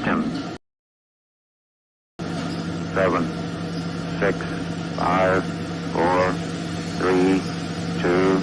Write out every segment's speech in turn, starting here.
10, 7, 6, 5, 4, 3, 2.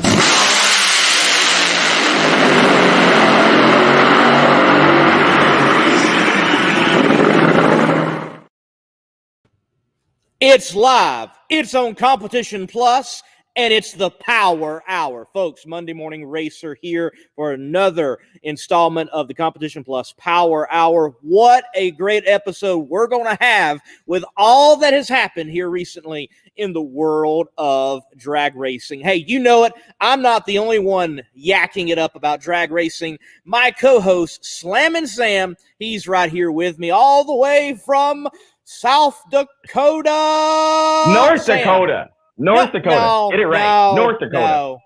It's live. It's on Competition Plus, and it's the Power Hour. Folks, Monday Morning Racer here for another installment of the Competition Plus Power Hour. What a great episode we're going to have with all that has happened here recently in the world of drag racing. Hey, you know it. I'm not the only one yakking it up about drag racing. My co-host, Slammin' Sam, he's right here with me all the way from South Dakota. North Sam. Dakota. North Dakota. No, Get it right. No, North Dakota.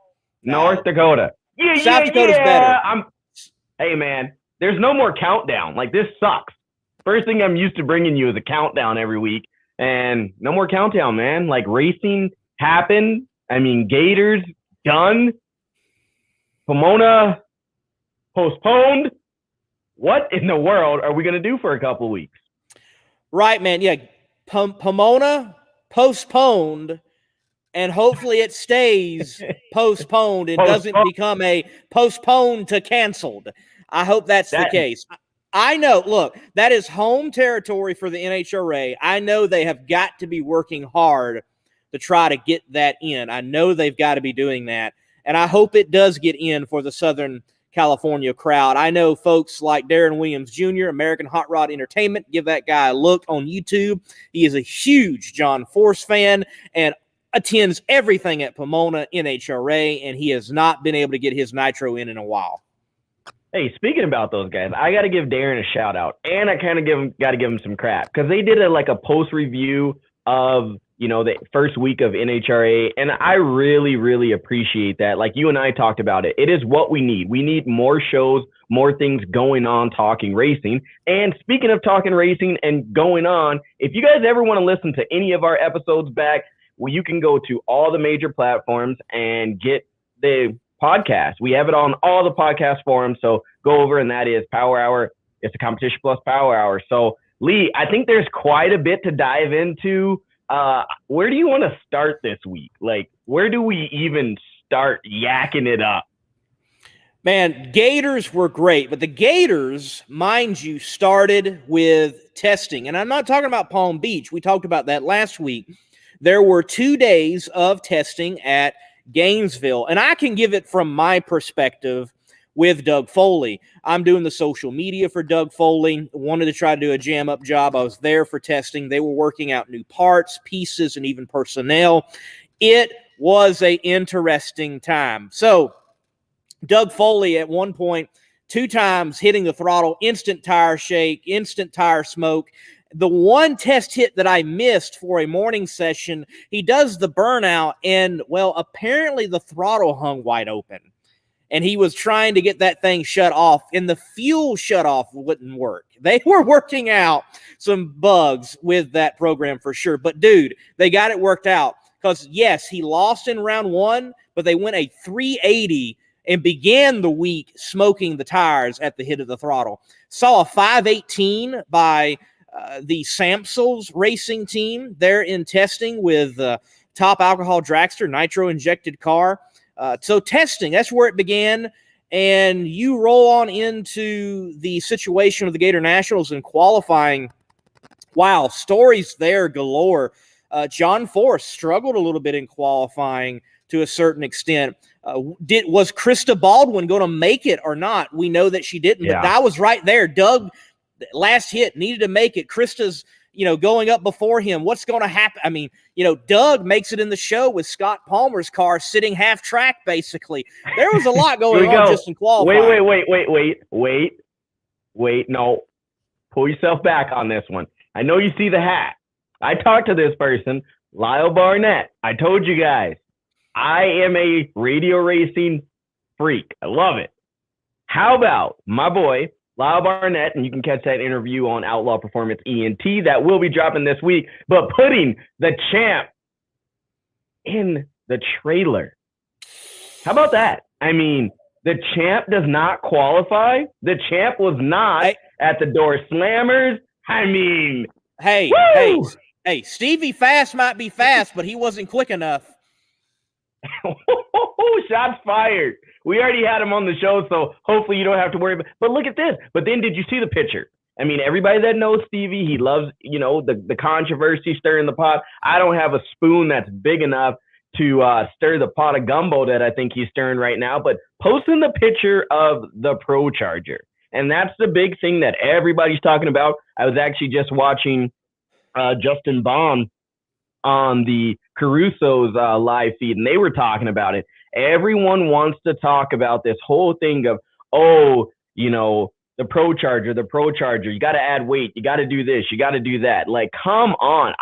North Dakota. Yeah, South Dakota's better. Hey, man, there's no more countdown. Like, this sucks. First thing I'm used to bringing you is a countdown every week, and no more countdown, man. Like, racing happened. I mean, Gators done. Pomona postponed. What in the world are we going to do for a couple of weeks? Right, man. Yeah, Pomona postponed, and hopefully it stays postponed. It doesn't become a postponed to canceled. I hope that's the case. I know, look, that is home territory for the NHRA. I know they have got to be working hard to try to get that in. I know they've got to be doing that, and I hope it does get in for the Southern California crowd. I know folks like Darren Williams Jr., American Hot Rod Entertainment. Give that guy a look on YouTube. He is a huge John Force fan and attends everything at Pomona NHRA, and he has not been able to get his Nitro in a while. Hey, speaking about those guys, I got to give Darren a shout out, and I kind of got to give him some crap because they did a post review of the first week of NHRA, and I really, really appreciate that. Like you and I talked about it. It is what we need. We need more shows, more things going on talking racing. And speaking of talking racing and going on, if you guys ever want to listen to any of our episodes back, well, you can go to all the major platforms and get the podcast. We have it on all the podcast forums. So go over, and that is Power Hour. It's a Competition Plus Power Hour. So Lee, I think there's quite a bit to dive into. Where do you want to start this week? Like, where do we even start yakking it up? Man, Gators were great, but the Gators, mind you, started with testing. And I'm not talking about Palm Beach. We talked about that last week. There were 2 days of testing at Gainesville, and I can give it from my perspective with Doug Foley. I'm doing the social media for Doug Foley. Wanted to try to do a jam-up job. I was there for testing. They were working out new parts, pieces, and even personnel. It was an interesting time. So Doug Foley at one point, 2 times hitting the throttle, instant tire shake, instant tire smoke. The one test hit that I missed for a morning session, he does the burnout, and, well, apparently the throttle hung wide open. And he was trying to get that thing shut off, and the fuel shutoff wouldn't work. They were working out some bugs with that program for sure. But, dude, they got it worked out because, yes, he lost in round 1, but they went a 380 and began the week smoking the tires at the hit of the throttle. Saw a 518 by the Samsels racing team. They're in testing with top alcohol dragster, nitro-injected car. So testing, that's where it began, and you roll on into the situation of the Gatornationals and qualifying. Wow, stories there galore. John Force struggled a little bit in qualifying to a certain extent. Was Krista Baldwin going to make it or not? We know that she didn't, but that was right there. Doug, last hit, needed to make it. Krista's going up before him. What's going to happen? I mean, Doug makes it in the show with Scott Palmer's car sitting half track, basically. There was a lot going on just in qualifying. Wait. No, pull yourself back on this one. I know you see the hat. I talked to this person, Lyle Barnett. I told you guys, I am a radio racing freak. I love it. How about my boy, Lyle Barnett, and you can catch that interview on Outlaw Performance ENT. That will be dropping this week, but putting the champ in the trailer. How about that? I mean, The champ does not qualify. The champ was not at the door slammers. I mean, hey, woo! hey, Stevie Fast might be fast, but he wasn't quick enough. Shots fired. We already had him on the show, so hopefully you don't have to worry about. But look at this. But then did you see the picture? I mean, everybody that knows Stevie, he loves, the controversy, stirring the pot. I don't have a spoon that's big enough to stir the pot of gumbo that I think he's stirring right now, but posting the picture of the Pro Charger. And that's the big thing that everybody's talking about. I was actually just watching Justin Bond on the Caruso's live feed, and they were talking about it. Everyone wants to talk about this whole thing of, the Pro Charger, you got to add weight, you got to do this, you got to do that. Like, come on.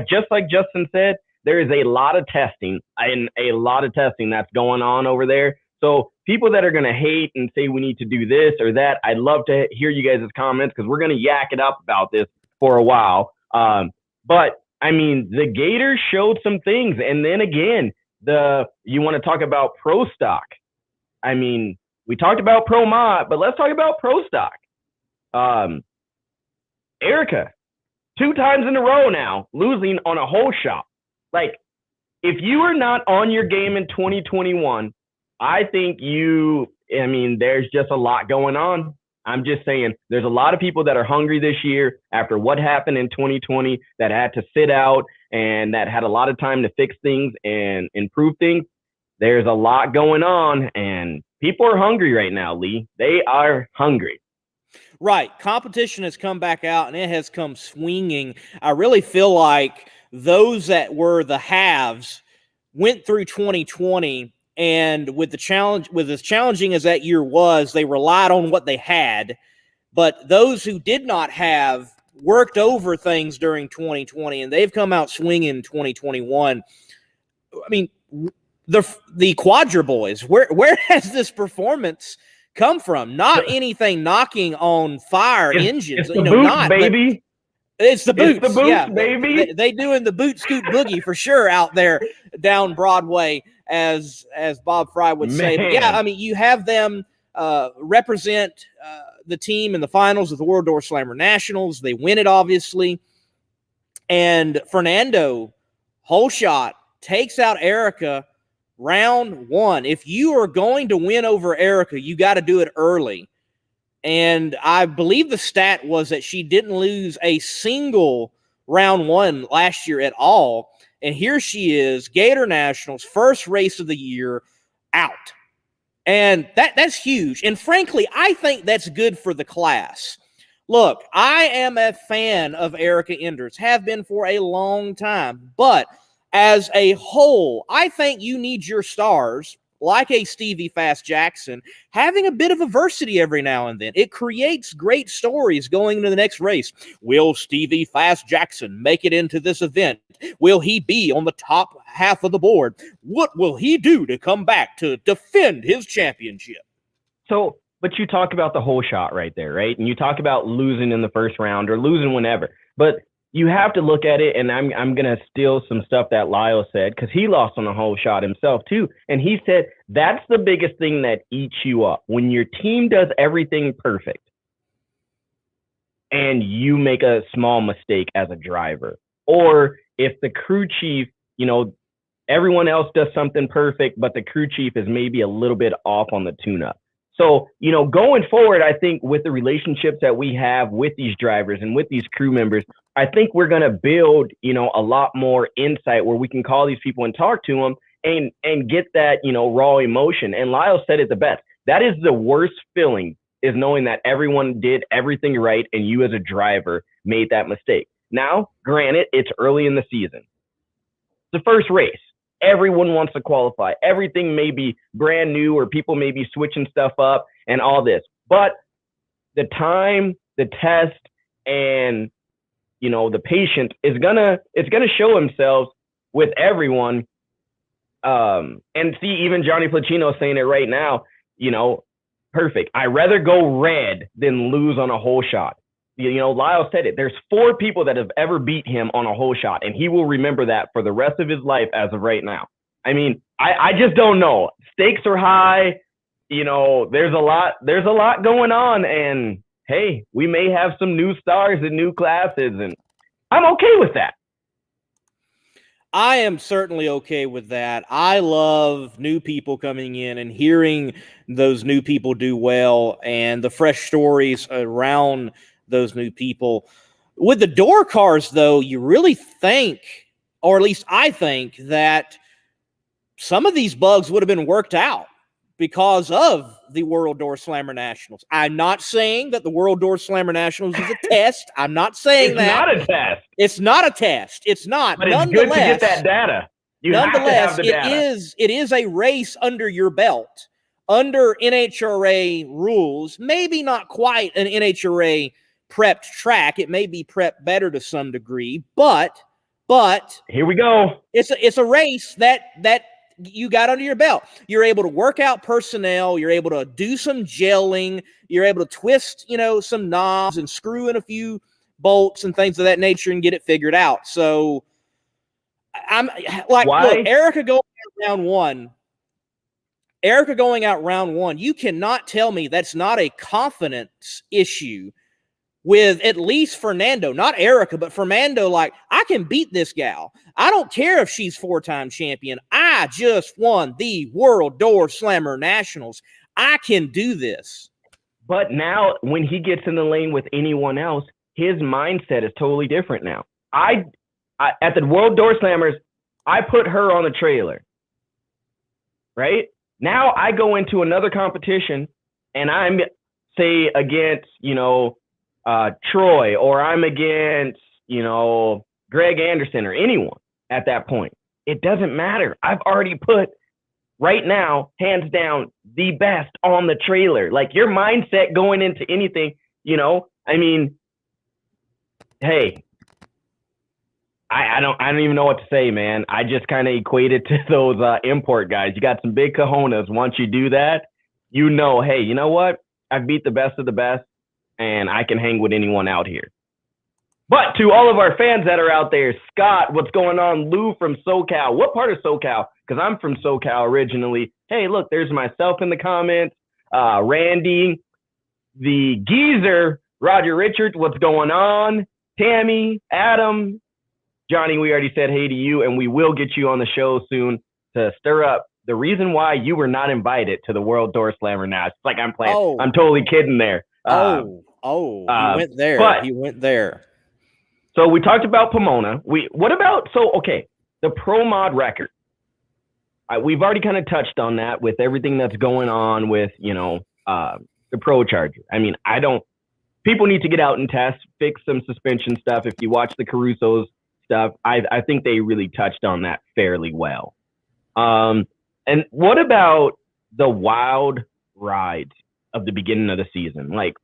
Just like Justin said, there is a lot of testing that's going on over there. So people that are going to hate and say we need to do this or that, I'd love to hear you guys' comments because we're going to yak it up about this for a while. But I mean, the Gators showed some things. And then again, you want to talk about Pro Stock. I mean, we talked about Pro Mod, but let's talk about Pro Stock. Erica, 2 times in a row now, losing on a whole shot. Like, if you are not on your game in 2021, I think there's just a lot going on. I'm just saying, there's a lot of people that are hungry this year after what happened in 2020 that had to sit out and that had a lot of time to fix things and improve things. There's a lot going on, and people are hungry right now, Lee. They are hungry. Right. Competition has come back out, and it has come swinging. I really feel like those that were the haves went through 2020, and with as challenging as that year was, they relied on what they had. But those who did not have worked over things during 2020, and they've come out swinging in 2021. I mean, the Quadra boys, where has this performance come from? Not anything knocking on fire engines, it's the boots, baby. It's the boots. It's the boots, baby. They doing the boot scoot boogie for sure out there down Broadway, as Bob Fry would say. But yeah, I mean, you have them represent the team in the finals of the World Door Slammer Nationals. They win it, obviously. And Fernando Holeshot takes out Erica round 1. If you are going to win over Erica, you got to do it early. And I believe the stat was that she didn't lose a single round 1 last year at all. And here she is, Gatornationals, first race of the year, out. And that's huge. And frankly, I think that's good for the class. Look, I am a fan of Erica Enders, have been for a long time. But as a whole, I think you need your stars, like a Stevie Fast Jackson, having a bit of adversity every now and then. It creates great stories going into the next race. Will Stevie Fast Jackson make it into this event? Will he be on the top half of the board? What will he do to come back to defend his championship? So, but you talk about the whole shot right there, right? And you talk about losing in the first round or losing whenever. But you have to look at it, and I'm going to steal some stuff that Lyle said, because he lost on a whole shot himself too. And he said that's the biggest thing that eats you up. When your team does everything perfect and you make a small mistake as a driver, or if the crew chief, everyone else does something perfect, but the crew chief is maybe a little bit off on the tune-up. So, going forward, I think with the relationships that we have with these drivers and with these crew members, I think we're going to build, a lot more insight where we can call these people and talk to them and get that, raw emotion. And Lyle said it the best. That is the worst feeling, is knowing that everyone did everything right and you as a driver made that mistake. Now, granted, it's early in the season. The first race. Everyone wants to qualify. Everything may be brand new or people may be switching stuff up and all this. But the time, the test, and, the patience it's gonna show themselves with everyone. And see, even Johnny Placino saying it right now, perfect. I'd rather go red than lose on a whole shot. Lyle said it. There's 4 people that have ever beat him on a whole shot, and he will remember that for the rest of his life as of right now. I mean, I just don't know. Stakes are high. there's a lot going on, and hey, we may have some new stars and new classes, and I'm okay with that. I am certainly okay with that. I love new people coming in and hearing those new people do well and the fresh stories around those new people. With the door cars, though, you really think, or at least I think, that some of these bugs would have been worked out because of the World Door Slammer Nationals. I'm not saying that the World Door Slammer Nationals is a test. I'm not saying that. It's not a test. It's not a test. It's not. But it's good to get that data. You have to have the data. It is a race under your belt, under NHRA rules. Maybe not quite an NHRA prepped track. It may be prepped better to some degree, but here we go. It's a race that you got under your belt. You're able to work out personnel. You're able to do some gelling. You're able to twist, some knobs and screw in a few bolts and things of that nature and get it figured out. So I'm like, look, Erica going out round one. You cannot tell me that's not a confidence issue with at least Fernando, not Erica, but Fernando. Like, I can beat this gal. I don't care if she's 4-time champion. I just won the World Door Slammer Nationals. I can do this. But now when he gets in the lane with anyone else, his mindset is totally different now. I at the World Door Slammers, I put her on the trailer, right? Now I go into another competition and I'm, say, against, Troy, or I'm against, Greg Anderson or anyone at that point. It doesn't matter. I've already put, right now, hands down, the best on the trailer. Like, your mindset going into anything, hey, I don't even know what to say, man. I just kind of equate it to those import guys. You got some big cojones. Once you do that, hey, you know what? I've beat the best of the best, and I can hang with anyone out here. But to all of our fans that are out there, Scott, what's going on? Lou from SoCal. What part of SoCal? Because I'm from SoCal originally. Hey, look, there's myself in the comments. Randy, the geezer, Roger Richards, what's going on? Tammy, Adam, Johnny, we already said hey to you, and we will get you on the show soon to stir up the reason why you were not invited to the World Door Slammer now. It's like I'm playing. Oh. I'm totally kidding there. He went there. He went there. So we talked about Pomona. The Pro Mod record. We've already kind of touched on that with everything that's going on with, the Pro Charger. I mean, people need to get out and test, fix some suspension stuff. If you watch the Caruso's stuff, I think they really touched on that fairly well. And what about the wild ride of the beginning of the season? Like,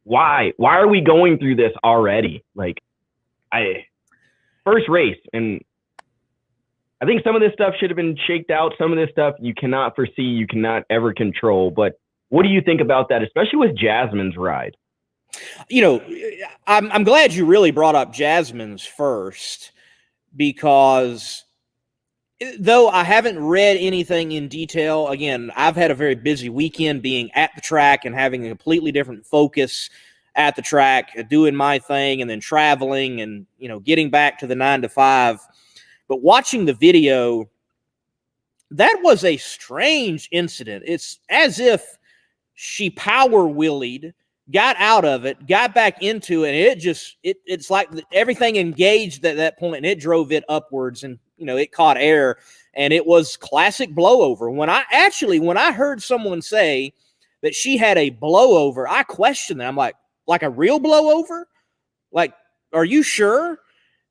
why are we going through this already? Like, first race, and I think some of this stuff should have been shaked out. Some of this stuff you cannot foresee, you cannot ever control. But what do you think about that, especially with Jasmine's ride? I'm glad you really brought up Jasmine's first, because though I haven't read anything in detail, again, I've had a very busy weekend being at the track and having a completely different focus at the track, doing my thing, and then traveling and, getting back to the 9 to 5. But watching the video, that was a strange incident. It's as if she power wheelied, got out of it, got back into it, and it's like everything engaged at that point, and it drove it upwards, and it caught air, and it was classic blowover. When I heard someone say that she had a blowover, I questioned that. I'm like a real blowover? Like, are you sure?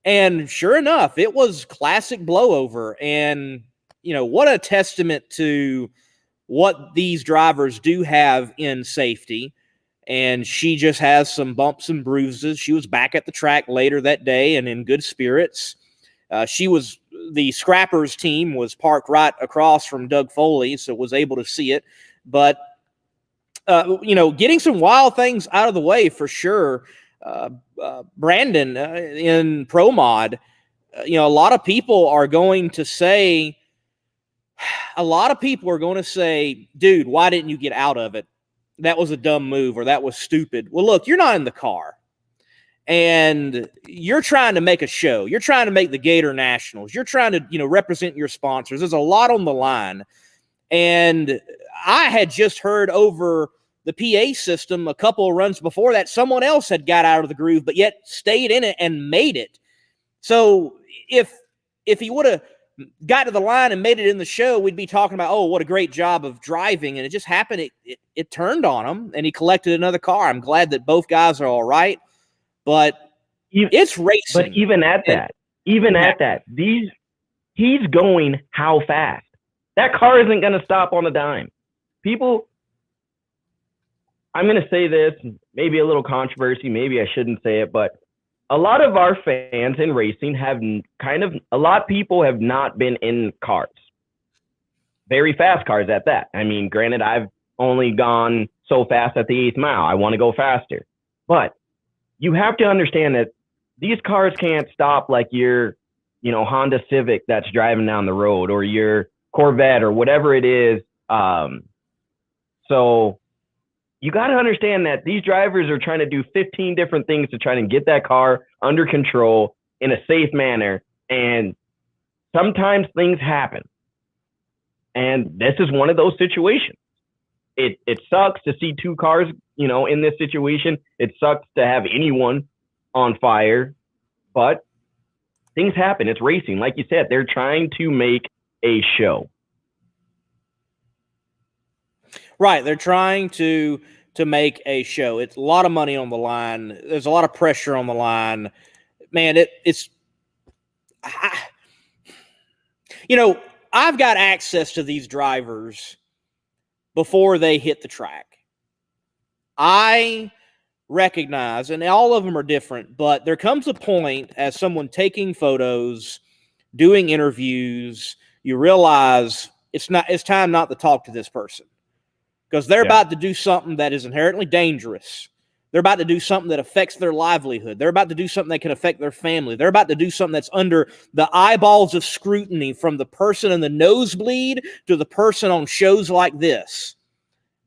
And sure enough, it was classic blowover. And, what a testament to what these drivers do have in safety. And she just has some bumps and bruises. She was back at the track later that day and in good spirits. The Scrappers team was parked right across from Doug Foley, so was able to see it. But, getting some wild things out of the way for sure. Brandon in Pro Mod, a lot of people are going to say, a lot of people are going to say, dude, why didn't you get out of it? That was a dumb move, or that was stupid. Well, look, you're not in the car. And you're trying to make a show. You're trying to make the Gatornationals. You're trying to, represent your sponsors. There's a lot on the line. And I had just heard over the PA system a couple of runs before that someone else had got out of the groove, but yet stayed in it and made it. So if he would have got to the line and made it in the show, we'd be talking about, oh, what a great job of driving. And it just happened. It turned on him, and he collected another car. I'm glad that both guys are all right. But it's racing. But even at that, he's going how fast? That car isn't going to stop on a dime. People, I'm going to say this, maybe a little controversy, maybe I shouldn't say it, but a lot of our fans in racing a lot of people have not been in cars. Very fast cars at that. I mean, granted, I've only gone so fast at the 8th mile. I want to go faster. But you have to understand that these cars can't stop like your, Honda Civic that's driving down the road, or your Corvette, or whatever it is. So you got to understand that these drivers are trying to do 15 different things to try to get that car under control in a safe manner. And sometimes things happen. And this is one of those situations. It sucks to see two cars, in this situation. It sucks to have anyone on fire, but things happen. It's racing. Like you said, they're trying to make a show. Right. They're trying to make a show. It's a lot of money on the line. There's a lot of pressure on the line. Man, I've got access to these drivers before they hit the track. I recognize, and all of them are different, but there comes a point as someone taking photos, doing interviews, you realize it's time not to talk to this person, because they're about to do something that is inherently dangerous. They're about to do something that affects their livelihood. They're about to do something that can affect their family. They're about to do something that's under the eyeballs of scrutiny, from the person in the nosebleed to the person on shows like this.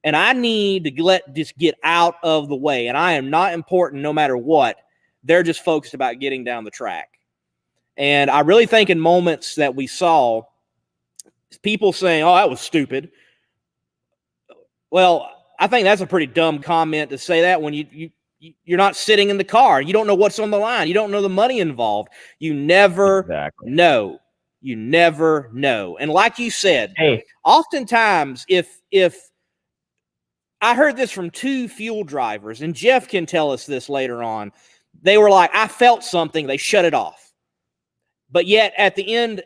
And I need to let this get out of the way. And I am not important no matter what. They're just focused about getting down the track. And I really think in moments that we saw, people saying, oh, that was stupid. Well, I think that's a pretty dumb comment to say that when you're not sitting in the car. You don't know what's on the line. You don't know the money involved. You never know. You never know. And like you said, oftentimes if I heard this from two fuel drivers, and Jeff can tell us this later on, they were like, I felt something. They shut it off. But yet at the end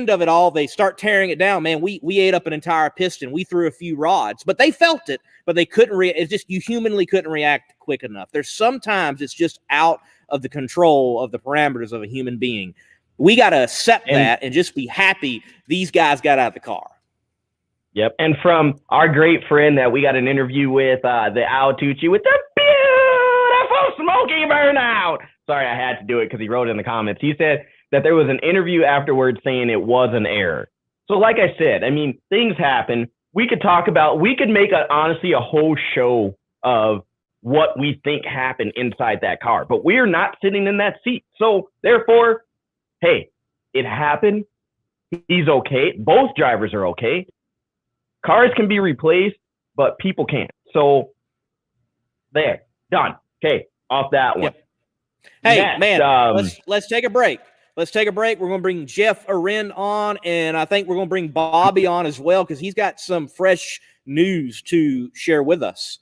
of it all, they start tearing it down. Man, we ate up an entire piston. We threw a few rods, but they felt it, but they couldn't it's just, you humanly couldn't react quick enough. There's sometimes it's just out of the control of the parameters of a human being. We got to accept that and just be happy these guys got out of the car. Yep. And from our great friend that we got an interview with, the Altitucci, with the beautiful Smoky Burnout. Sorry, I had to do it because he wrote it in the comments. He said that there was an interview afterwards saying it was an error. So like I said, I mean, things happen. We could make honestly a whole show of what we think happened inside that car, but we're not sitting in that seat. So therefore, hey, it happened. He's okay. Both drivers are okay. Cars can be replaced, but people can't. So there, done. Okay, off that one. Yep. Hey, man, let's take a break. Let's take a break. We're going to bring Jeff Arend on, and I think we're going to bring Bobby on as well, because he's got some fresh news to share with us.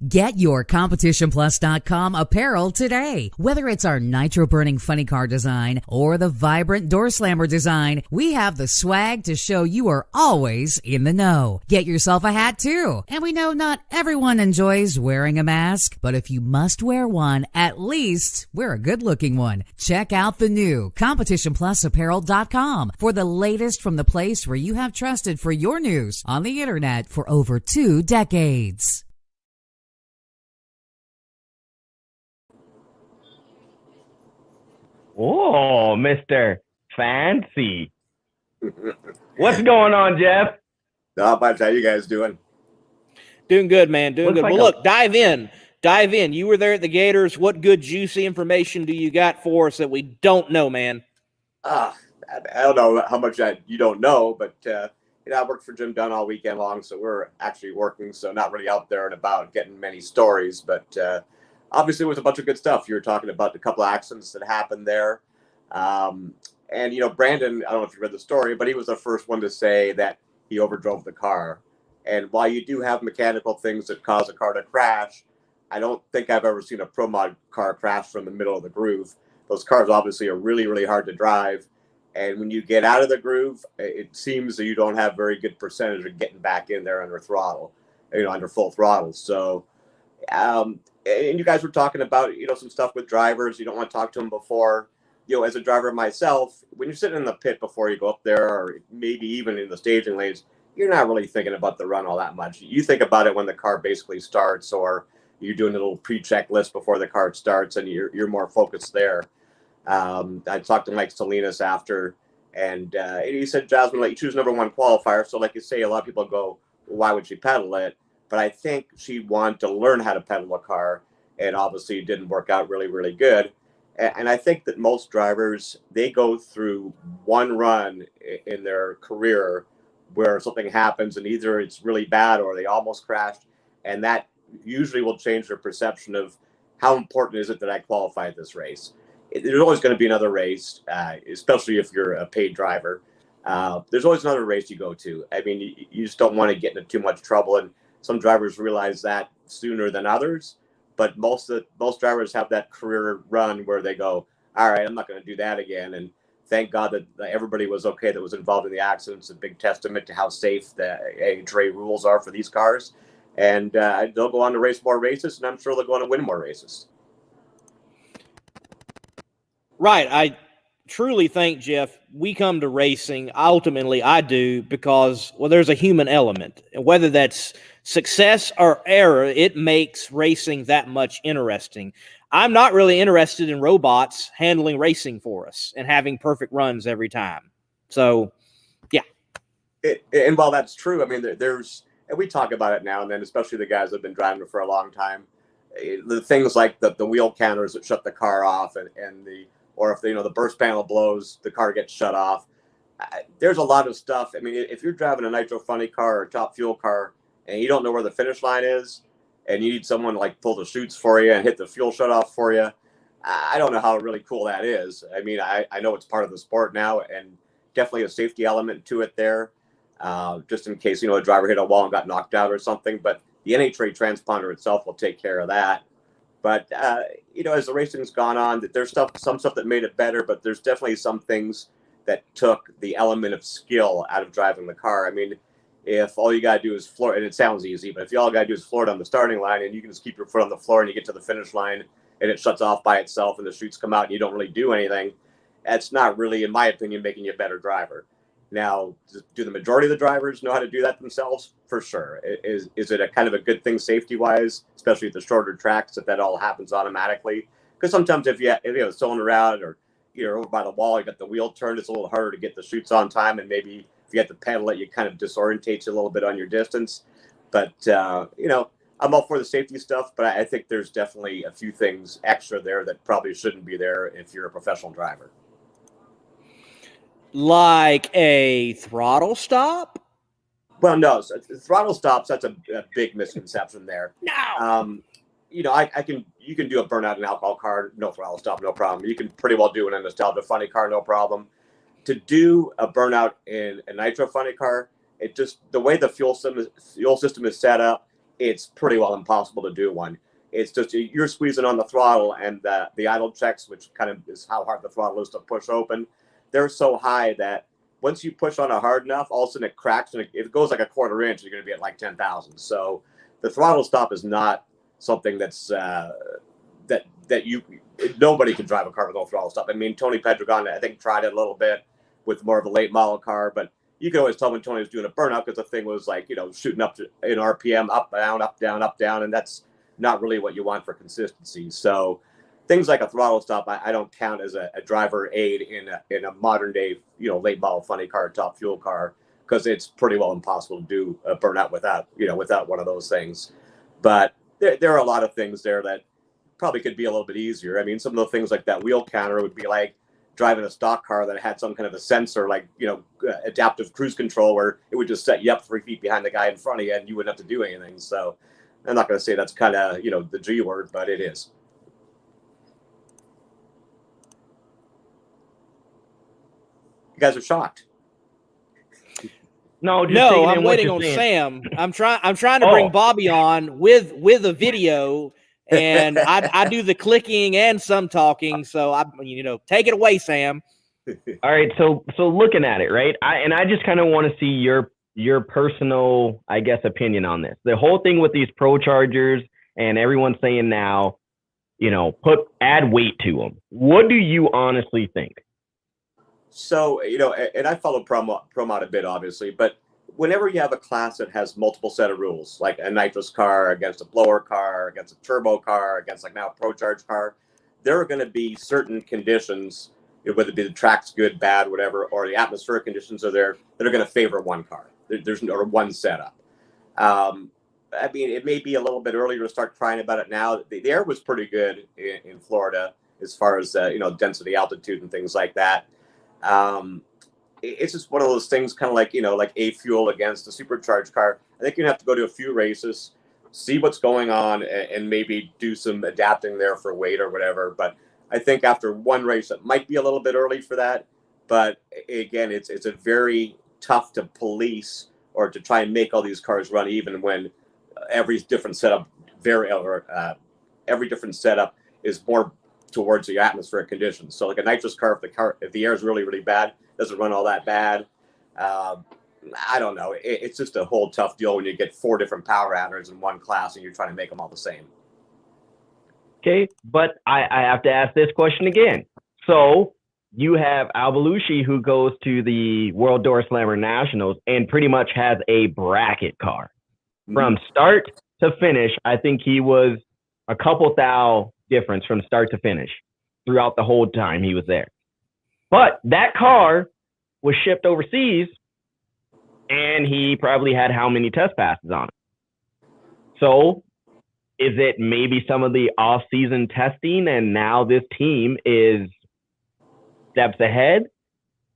Get your CompetitionPlus.com apparel today. Whether it's our nitro-burning funny car design or the vibrant door slammer design, we have the swag to show you are always in the know. Get yourself a hat too. And we know not everyone enjoys wearing a mask, but if you must wear one, at least wear a good-looking one. Check out the new CompetitionPlusApparel.com for the latest from the place where you have trusted for your news on the internet for over 2 decades. Oh, Mr. Fancy. What's going on, Jeff? Not much. How you guys doing? Doing good, man. Doing Looks good. like Well, a- look, dive in. Dive in. You were there at the Gators. What good, juicy information do you got for us that we don't know, man? I don't know how much you don't know, but I worked for Jim Dunn all weekend long, so we're actually working, so not really out there and about getting many stories. But obviously, it was a bunch of good stuff. You were talking about a couple of accidents that happened there. And Brandon, I don't know if you read the story, but he was the first one to say that he overdrove the car. And while you do have mechanical things that cause a car to crash, I don't think I've ever seen a Pro Mod car crash from the middle of the groove. Those cars obviously are really, really hard to drive. And when you get out of the groove, it seems that you don't have very good percentage of getting back in there under throttle, under full throttle. So, and you guys were talking about, some stuff with drivers. You don't want to talk to them before. As a driver myself, when you're sitting in the pit before you go up there, or maybe even in the staging lanes, you're not really thinking about the run all that much. You think about it when the car basically starts, or you're doing a little pre-check list before the car starts, and you're more focused there. I talked to Mike Salinas after, and he said Jasmine let you choose number one qualifier. So like you say, a lot of people go, well, why would she pedal it? But I think she wanted to learn how to pedal a car, and obviously it didn't work out really, really good. And I think that most drivers, they go through one run in their career where something happens, and either it's really bad or they almost crashed, and that usually will change their perception of how important is it that I qualify at this race. There's always going to be another race, especially if you're a paid driver. There's always another race you go to. I mean, you just don't want to get into too much trouble, and some drivers realize that sooner than others. But most drivers have that career run where they go, all right, I'm not going to do that again. And thank God that everybody was okay that was involved in the accidents. A big testament to how safe the NHRA rules are for these cars. And they'll go on to race more races, and I'm sure they'll go on to win more races. Right. I truly think, Jeff, we come to racing, ultimately I do, because, well, there's a human element. And whether that's success or error, it makes racing that much interesting. I'm not really interested in robots handling racing for us and having perfect runs every time. So, yeah. And while that's true, I mean, and we talk about it now and then, especially the guys that have been driving for a long time, the things like the wheel counters that shut the car off, or if the burst panel blows, the car gets shut off. There's a lot of stuff. I mean, if you're driving a Nitro Funny car or a Top Fuel car and you don't know where the finish line is, and you need someone to like pull the chutes for you and hit the fuel shut off for you, I don't know how really cool that is. I mean, I know it's part of the sport now, and definitely a safety element to it there, just in case a driver hit a wall and got knocked out or something. But the NHRA transponder itself will take care of that. But as the racing's gone on, that there's some stuff that made it better, but there's definitely some things that took the element of skill out of driving the car. I mean, if all you got to do is floor, and it sounds easy, but if you all got to do is floor it on the starting line, and you can just keep your foot on the floor and you get to the finish line and it shuts off by itself and the chutes come out and you don't really do anything, that's not really, in my opinion, making you a better driver. Now, do the majority of the drivers know how to do that themselves? For sure. Is it a kind of a good thing safety-wise, especially at the shorter tracks, that all happens automatically? Because sometimes if you have a cylinder out, or you're over by the wall, you got the wheel turned, it's a little harder to get the chutes on time, and maybe if you have to pedal it, you kind of disorientates you a little bit on your distance. But, I'm all for the safety stuff, but I think there's definitely a few things extra there that probably shouldn't be there if you're a professional driver. Like a throttle stop? Well, no, so throttle stops, that's a big misconception there. No. You can do a burnout in an alcohol car, no throttle stop, no problem. You can pretty well do it in a nostalgia funny car, no problem. To do a burnout in a Nitro Funny car, it just, the way the fuel system is set up, it's pretty well impossible to do one. It's just you're squeezing on the throttle, and the idle checks, which kind of is how hard the throttle is to push open, they're so high that once you push on it hard enough, all of a sudden it cracks, and if it goes like a quarter inch, you're going to be at like 10,000. So the throttle stop is not something that's nobody can drive a car with no throttle stop. I mean, Tony Pedregon, I think, tried it a little bit with more of a late model car, but you can always tell when Tony was doing a burnout because the thing was like, shooting up to in RPM, up, down, up, down, up, down. And that's not really what you want for consistency. So things like a throttle stop, I don't count as a driver aid in a modern day, late model funny car, top fuel car, because it's pretty well impossible to do a burnout without one of those things. But there are a lot of things there that probably could be a little bit easier. I mean, some of the things like that wheel counter would be like driving a stock car that had some kind of a sensor, like, adaptive cruise control, where it would just set you up 3 feet behind the guy in front of you and you wouldn't have to do anything. So I'm not going to say that's kind of, the G word, but it is. You guys are shocked. No, I'm waiting on Sam. I'm trying to bring Bobby on with a video, and I do the clicking and some talking. So take it away, Sam. All right, so looking at it, right? I just kind of want to see your personal, I guess, opinion on this. The whole thing with these Pro Chargers and everyone saying now, add weight to them. What do you honestly think? So, and I follow Pro Mod a bit, obviously, but whenever you have a class that has multiple set of rules, like a nitrous car against a blower car, against a turbo car, against like now a Pro Charge car, there are going to be certain conditions, whether it be the track's good, bad, whatever, or the atmospheric conditions are there, that are going to favor one car. There's or one setup. I mean, it may be a little bit earlier to start crying about it now. The air was pretty good in Florida as far as, density, altitude, and things like that. It's just one of those things, kind of like, like a fuel against a supercharged car. I think you have to go to a few races, see what's going on, and maybe do some adapting there for weight or whatever. But I think after one race, it might be a little bit early for that. But again, it's a very tough to police or to try and make all these cars run even when every different setup every different setup is more towards the atmospheric conditions. So like a nitrous car, if the air is really, really bad, doesn't run all that bad. I don't know. It's just a whole tough deal when you get 4 different power adders in one class and you're trying to make them all the same. Okay, but I have to ask this question again. So you have Al Belushi, who goes to the World Door Slammer Nationals and pretty much has a bracket car. From start to finish, I think he was a couple thou difference from start to finish throughout the whole time he was there. But that car was shipped overseas, and he probably had how many test passes on it? So is it maybe some of the off-season testing, and now this team is steps ahead?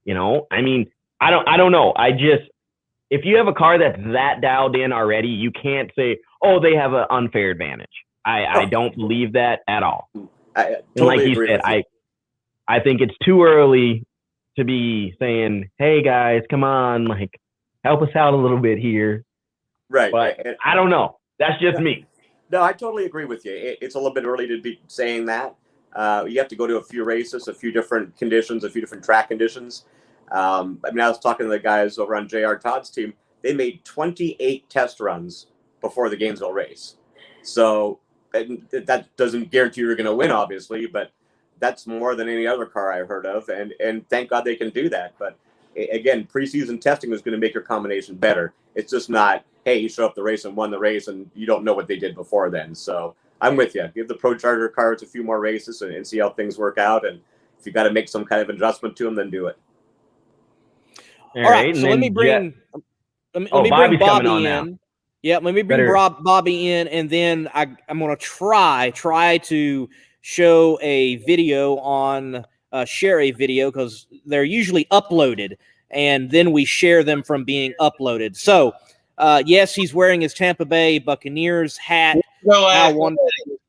I mean, I don't know. If you have a car that's that dialed in already, you can't say, oh, they have an unfair advantage. I don't believe that at all. I totally agree with you. I think it's too early to be saying, hey, guys, come on, like, help us out a little bit here. Right. But I don't know. That's just me. No, I totally agree with you. It's a little bit early to be saying that. You have to go to a few races, a few different conditions, a few different track conditions. I was talking to the guys over on JR Todd's team. They made 28 test runs before the Gainesville race. So that doesn't guarantee you're going to win, obviously, but that's more than any other car I heard of. And thank God they can do that. But again, preseason testing is going to make your combination better. It's just not, hey, you show up the race and won the race and you don't know what they did before then. So I'm with you. Give the Pro Charger cars a few more races and see how things work out. And if you got to make some kind of adjustment to them, then do it. All right. So let me bring Bobby in. Yeah, let me bring Bobby in, and then I'm going to try to show a video on share a video, because they're usually uploaded, and then we share them from being uploaded. So, yes, he's wearing his Tampa Bay Buccaneers hat. How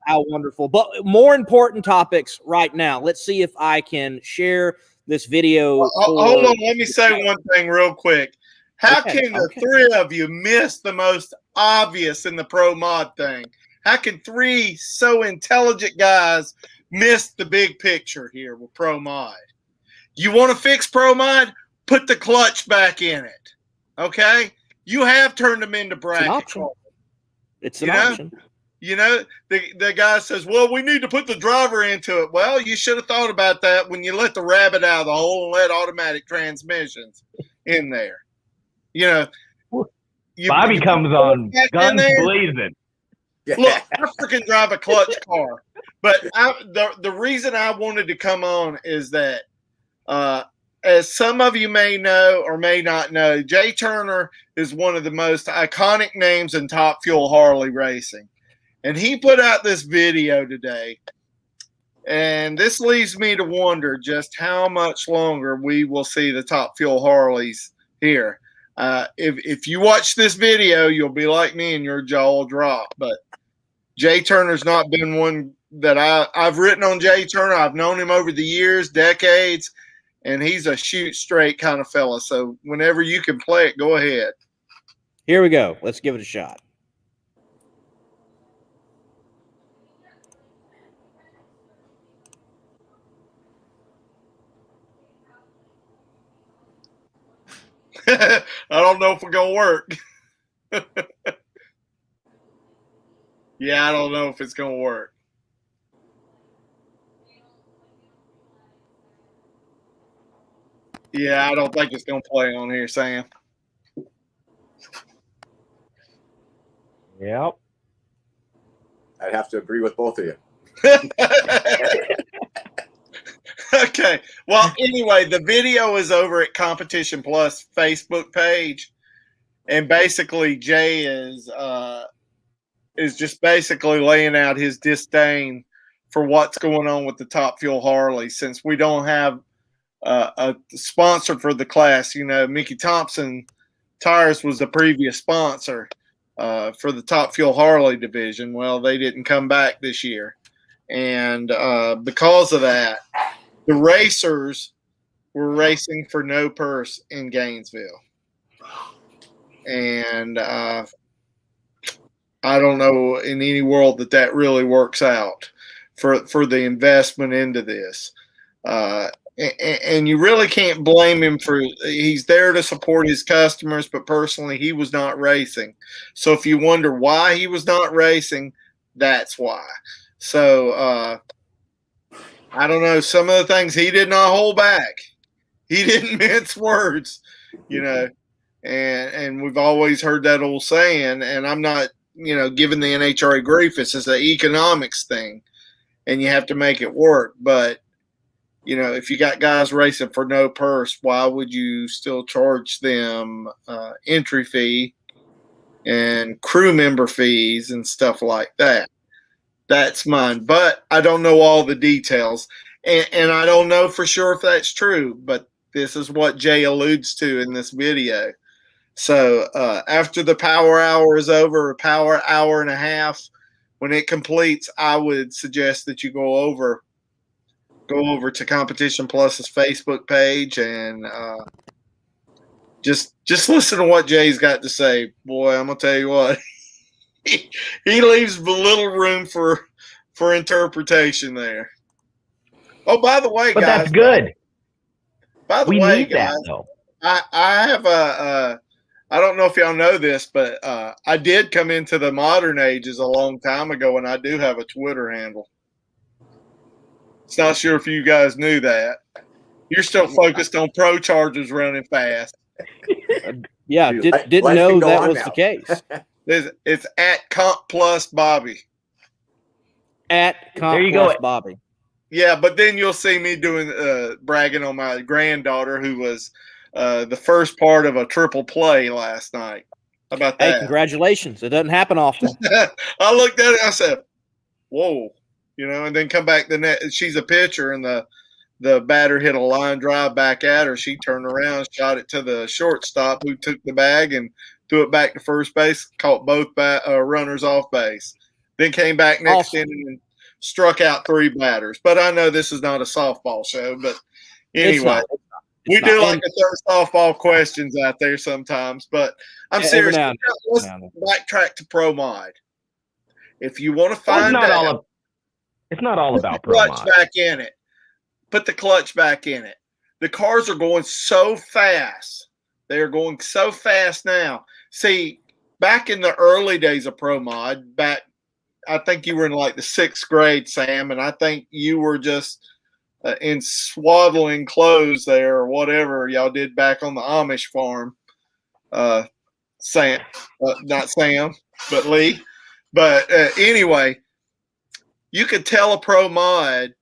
wonderful. But more important topics right now. Let's see if I can share this video. Hold on. Let me say one thing real quick. How can the three of you miss the most obvious in the Pro Mod thing? How can 3 so intelligent guys miss the big picture here with Pro Mod? You want to fix Pro Mod? Put the clutch back in it. Okay? You have turned them into brackets. It's an option. The guy says, well, we need to put the driver into it. Well, you should have thought about that when you let the rabbit out of the hole and let automatic transmissions in there. Bobby comes on guns blazing. Look, I freaking drive a clutch car. But the reason I wanted to come on is that, as some of you may know or may not know, Jay Turner is one of the most iconic names in Top Fuel Harley racing. And he put out this video today. And this leads me to wonder just how much longer we will see the Top Fuel Harleys here. If you watch this video, you'll be like me and your jaw will drop. But Jay Turner's not been one that I've written on Jay Turner. I've known him over the years, decades, and he's a shoot straight kind of fella. So whenever you can play it, go ahead. Here we go. Let's give it a shot. I don't know if we're going to work. Yeah, I don't know if it's going to work. Yeah, I don't think it's going to play on here, Sam. Yep. I'd have to agree with both of you. Okay. Well, anyway, the video is over at Competition Plus Facebook page, and basically Jay is just basically laying out his disdain for what's going on with the Top Fuel Harley, since we don't have a sponsor for the class. You know, Mickey Thompson Tires was the previous sponsor for the Top Fuel Harley division. Well, they didn't come back this year, and because of that, the racers were racing for no purse in Gainesville. And I don't know in any world that really works out for the investment into this. And you really can't blame him for – he's there to support his customers, but personally he was not racing. So if you wonder why he was not racing, that's why. So I don't know. Some of the things he did not hold back. He didn't mince words, you know. And we've always heard that old saying, and I'm not, giving the NHRA grief. It's just an economics thing, and you have to make it work. But, if you got guys racing for no purse, why would you still charge them entry fee and crew member fees and stuff like that? That's mine. But I don't know all the details, and I don't know for sure if that's true, but this is what Jay alludes to in this video. So after the power hour is over, a power hour and a half, when it completes, I would suggest that you go over to Competition Plus's Facebook page and just listen to what Jay's got to say. Boy, I'm gonna tell you what, he leaves little room for interpretation there. Oh, by the way, but guys, that's good. By the We way, need guys, that though. I have I don't know if y'all know this, but I did come into the modern ages a long time ago, and I do have a Twitter handle. It's not sure if you guys knew that. You're still focused on Pro Chargers running fast. Yeah, didn't know that was the case. It's at Comp Plus Bobby. At Comp There you Plus go. Bobby. Yeah, but then you'll see me doing bragging on my granddaughter, who was the first part of a triple play last night. How about that? Hey, congratulations. It doesn't happen often. I looked at it and I said, whoa, and then come back the net. She's a pitcher, and the batter hit a line drive back at her. She turned around, shot it to the shortstop, who took the bag and threw it back to first base, caught both runners off base. Then came back next inning and struck out 3 batters. But I know this is not a softball show, but anyway. We do like to throw softball questions out there sometimes, but I'm serious. Let's backtrack to Pro Mod. If you want to find out, it's not all about Pro clutch Mod. back in it. Put the clutch back in it. The cars are going so fast. They are going so fast now. See, back in the early days of Pro Mod, I think you were in like the 6th grade, Sam, and I think you were just in swaddling clothes there or whatever y'all did back on the Amish farm. Sam, not Sam, but Lee. But anyway, you could tell a pro mod,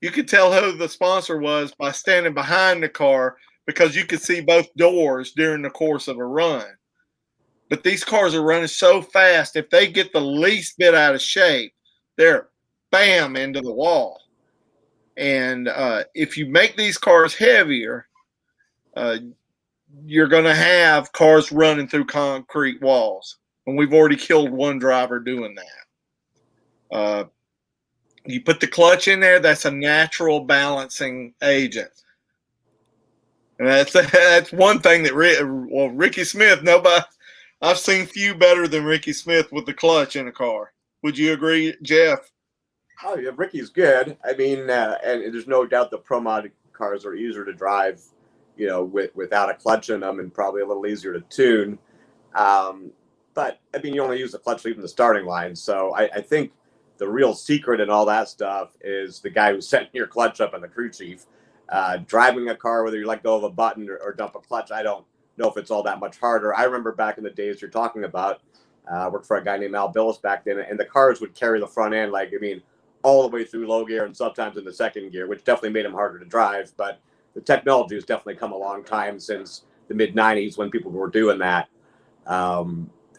you could tell who the sponsor was by standing behind the car because you could see both doors during the course of a run. But these cars are running so fast, if they get the least bit out of shape, they're bam into the wall. And if you make these cars heavier, you're going to have cars running through concrete walls. And we've already killed one driver doing that. You put the clutch in there, that's a natural balancing agent. And that's one thing that Ricky Smith, I've seen few better than Ricky Smith with the clutch in a car. Would you agree, Jeff? Oh, yeah, Ricky's good. I mean, and there's no doubt the Pro Mod cars are easier to drive, without a clutch in them, and probably a little easier to tune. But I mean, you only use the clutch leaving the starting line. So I think the real secret and all that stuff is the guy who's setting your clutch up in the crew chief. Driving a car, whether you let go of a button or dump a clutch, I don't know if it's all that much harder. I remember back in the days you're talking about, worked for a guy named Al Billis back then, and the cars would carry the front end, all the way through low gear and sometimes in the second gear, which definitely made them harder to drive. But the technology has definitely come a long time since the mid-'90s when people were doing that. I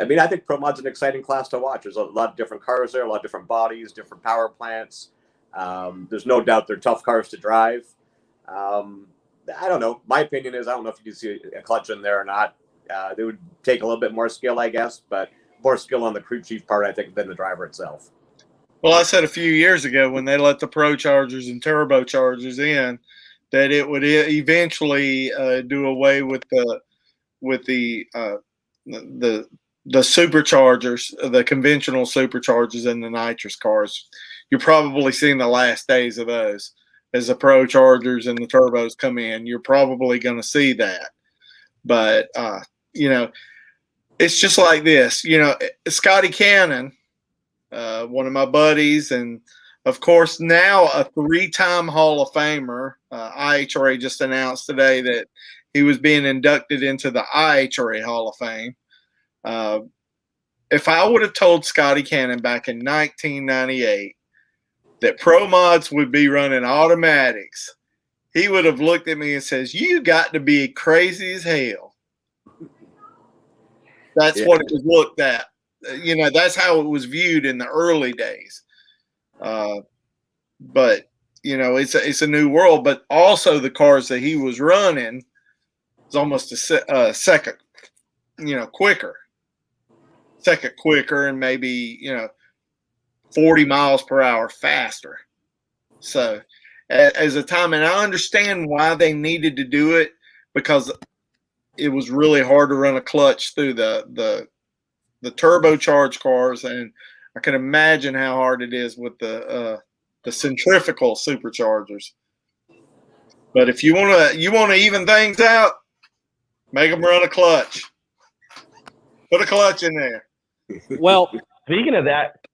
mean, I think Pro Mod's an exciting class to watch. There's a lot of different cars there, a lot of different bodies, different power plants. There's no doubt they're tough cars to drive. I don't know. My opinion is I don't know if you can see a clutch in there or not. They would take a little bit more skill, I guess, but more skill on the crew chief part, I think, than the driver itself. Well, I said a few years ago when they let the Pro Chargers and Turbochargers in that it would eventually do away with the superchargers, the conventional superchargers in the nitrous cars. You're probably seeing the last days of those. As the Pro Chargers and the turbos come in, you're probably going to see that. But, it's just like this. Scotty Cannon, one of my buddies, and, of course, now a 3-time Hall of Famer. IHRA just announced today that he was being inducted into the IHRA Hall of Fame. If I would have told Scotty Cannon back in 1998 that Pro Mods would be running automatics, he would have looked at me and says, "You got to be crazy as hell." That's what it was looked at. That's how it was viewed in the early days. But it's a new world. But also the cars that he was running was almost a second, quicker, and maybe 40 miles per hour faster. So as a time, and I understand why they needed to do it, because it was really hard to run a clutch through the turbocharged cars, and I can imagine how hard it is with the centrifugal superchargers. But if you want to even things out, make them run a clutch. Put a clutch in there. Well, speaking of that,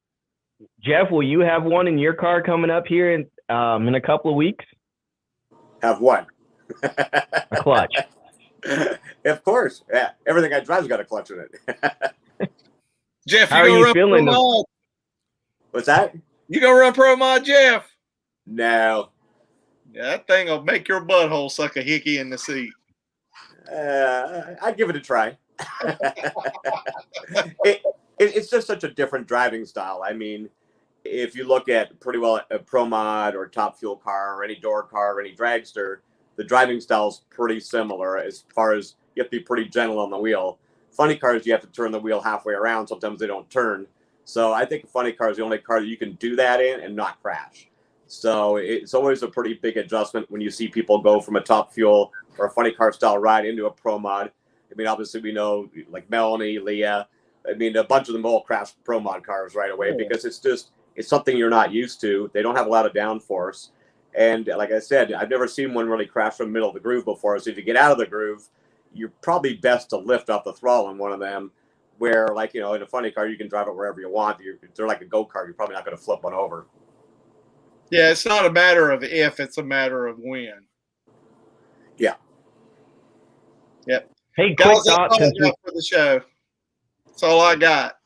Jeff, will you have one in your car coming up here in a couple of weeks? Have what? A clutch. Of course. Yeah. Everything I drive's got a clutch in it. Jeff, how are you feeling? What's that? You gonna run Pro Mod, Jeff? No. Yeah, that thing will make your butthole suck a hickey in the seat. I'd give it a try. It's just such a different driving style. I mean, if you look at pretty well a Pro Mod or Top Fuel car or any door car or any dragster, the driving style is pretty similar as far as you have to be pretty gentle on the wheel. Funny cars, you have to turn the wheel halfway around. Sometimes they don't turn. So I think a funny car is the only car that you can do that in and not crash. So it's always a pretty big adjustment when you see people go from a Top Fuel or a funny car style ride into a Pro Mod. I mean, obviously we know like Melanie, Leah, I mean, a bunch of them all crashed Pro Mod cars right away because it's something you're not used to. They don't have a lot of downforce. And like I said, I've never seen one really crash from the middle of the groove before. So if you get out of the groove, you're probably best to lift off the throttle in one of them where, like, in a funny car, you can drive it wherever you want. They're like a go-kart. You're probably not going to flip one over. Yeah, it's not a matter of if, it's a matter of when. Yeah. Yep. Hey, guys, quick thought that's all for the show. That's all I got.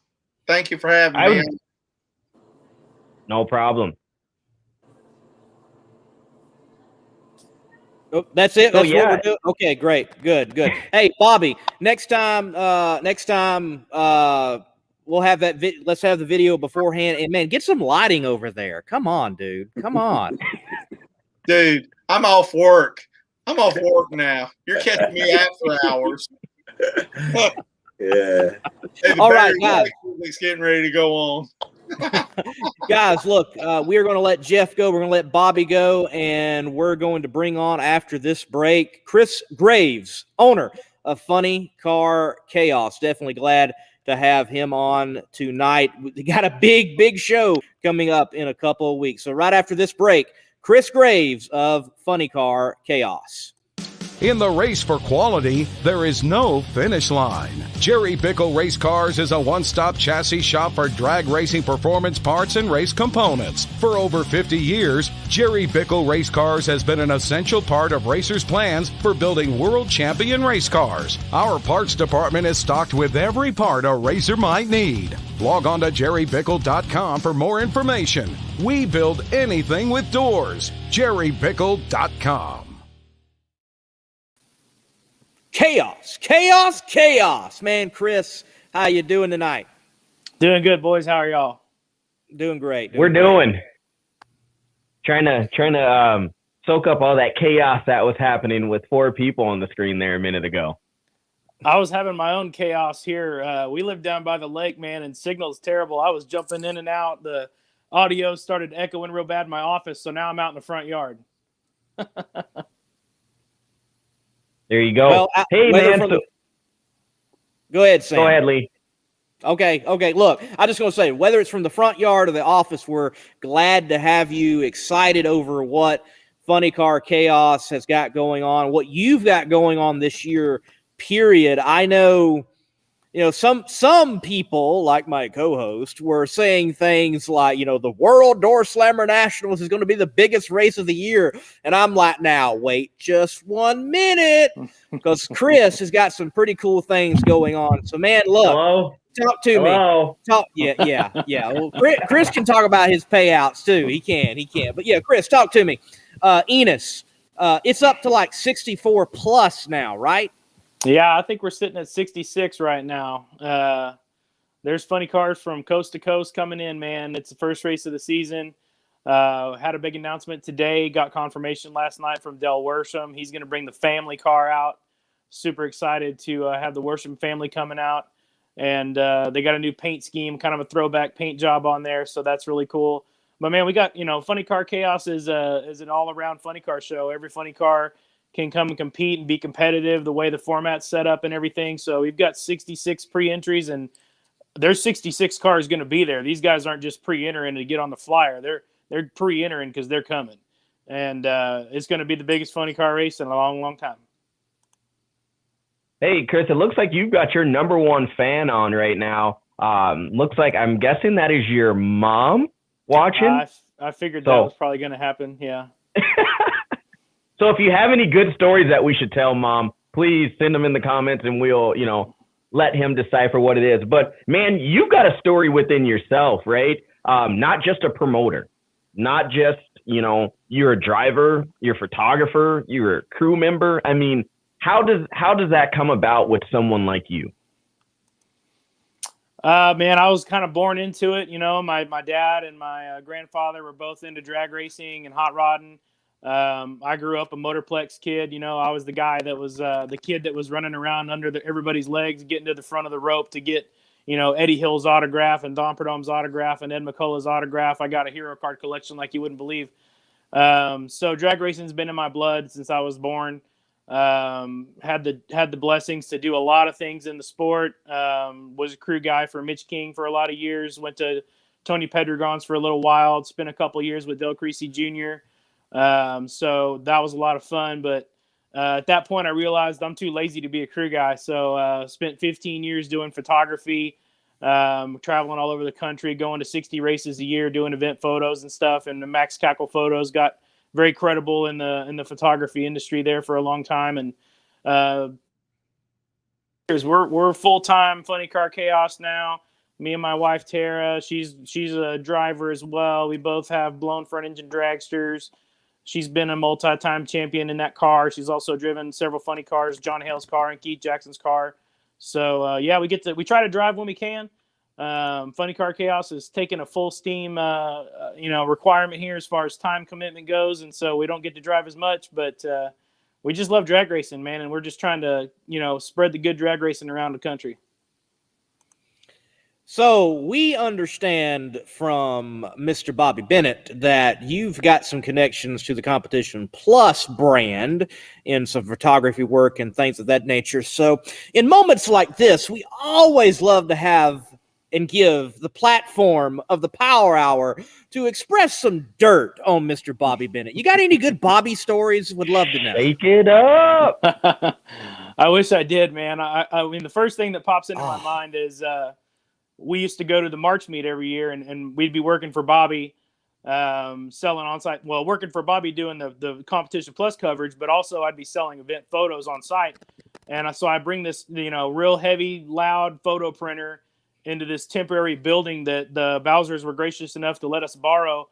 Thank you for having me. No problem. Oh, that's it. So, That's what yeah. we're doing. Okay, great, good. Hey, Bobby, next time, we'll have that. Let's have the video beforehand. And man, get some lighting over there. Come on, dude. Come on, Dude, I'm off work. I'm off work now. You're catching me after hours. Yeah. Hey, All right, guys. It's getting ready to go on. Guys, look, we are going to let Jeff go. We're going to let Bobby go, and we're going to bring on after this break Chris Graves, owner of Funny Car Chaos. Definitely glad to have him on tonight. We got a big show coming up in a couple of weeks. So right after this break, Chris Graves of Funny Car Chaos. In the race for quality, there is no finish line. Jerry Bickle Race Cars is a one-stop chassis shop for drag racing performance parts and race components. For over 50 years, Jerry Bickle Race Cars has been an essential part of racers' plans for building world champion race cars. Our parts department is stocked with every part a racer might need. Log on to jerrybickle.com for more information. We build anything with doors. jerrybickle.com. Chaos. Man, Chris, how you doing tonight? Doing good, boys. How are y'all? Doing great. We're doing. Trying to soak up all that chaos that was happening with 4 people on the screen there a minute ago. I was having my own chaos here. We live down by the lake, man, and signal's terrible. I was jumping in and out. The audio started echoing real bad in my office, so now I'm out in the front yard. There you go. Well, hey, man. Go ahead, Sam. Go ahead, Lee. Okay. Look, I just going to say, whether it's from the front yard or the office, we're glad to have you excited over what Funny Car Chaos has got going on, what you've got going on this year, period. I know, some people, like my co-host, were saying things like, the World Door Slammer Nationals is going to be the biggest race of the year. And I'm like, now, wait just 1 minute, because Chris has got some pretty cool things going on. So, man, look. Hello? Talk to me. Yeah. Well, Chris can talk about his payouts too. He can. But yeah, Chris, talk to me. Enos, it's up to like 64 plus now, right? Yeah, I think we're sitting at 66 right now. There's funny cars from coast to coast coming in, man. It's the first race of the season. Had a big announcement today. Got confirmation last night from Del Worsham. He's going to bring the family car out. Super excited to have the Worsham family coming out. And they got a new paint scheme, kind of a throwback paint job on there. So that's really cool. But, man, we got, Funny Car Chaos is an all-around funny car show. Every funny car can come and compete and be competitive the way the format's set up and everything. So we've got 66 pre-entries, and there's 66 cars going to be there. These guys aren't just pre-entering to get on the flyer. They're pre-entering because they're coming. And it's going to be the biggest funny car race in a long, long time. Hey, Chris, it looks like you've got your number one fan on right now. Looks like, I'm guessing that is your mom watching? I figured that was probably going to happen, yeah. So if you have any good stories that we should tell Mom, please send them in the comments and we'll, let him decipher what it is. But, man, you've got a story within yourself, right? Not just a promoter, not just, you're a driver, you're a photographer, you're a crew member. I mean, how does that come about with someone like you? Man, I was kind of born into it. My dad and my grandfather were both into drag racing and hot rodding. I grew up a Motorplex kid. I was the guy that was the kid that was running around under everybody's legs, getting to the front of the rope to get, Eddie Hill's autograph and Don Perdome's autograph and Ed McCullough's autograph. I got a hero card collection like you wouldn't believe. So drag racing's been in my blood since I was born. Had the blessings to do a lot of things in the sport. Was a crew guy for Mitch King for a lot of years. Went to Tony Pedregon's for a little while. Spent a couple of years with Del Creasy Jr. So that was a lot of fun. But at that point, I realized I'm too lazy to be a crew guy. So spent 15 years doing photography, traveling all over the country, going to 60 races a year, doing event photos and stuff. And the Max Cackle Photos got very credible in the photography industry there for a long time. And we're full-time Funny Car Chaos now. Me and my wife Tara, she's a driver as well. We both have blown front engine dragsters. She's been a multi-time champion in that car. She's also driven several funny cars, John Hale's car and Keith Jackson's car. So yeah, we try to drive when we can. Funny Car Chaos is taking a full steam requirement here as far as time commitment goes, and so we don't get to drive as much, but we just love drag racing, man, and we're just trying to spread the good drag racing around the country. So we understand from Mr. Bobby Bennett that you've got some connections to the Competition Plus brand in some photography work and things of that nature. So in moments like this, we always love to have and give the platform of the Power Hour to express some dirt on Mr. Bobby Bennett. You got any good Bobby stories? Would love to know. Shake it up. I wish I did, man. I mean, the first thing that pops into my mind is we used to go to the March meet every year, and we'd be working for Bobby, selling on site. Well, working for Bobby doing the Competition Plus coverage, but also I'd be selling event photos on site. And so I bring this, real heavy, loud photo printer into this temporary building that the Bowsers were gracious enough to let us borrow.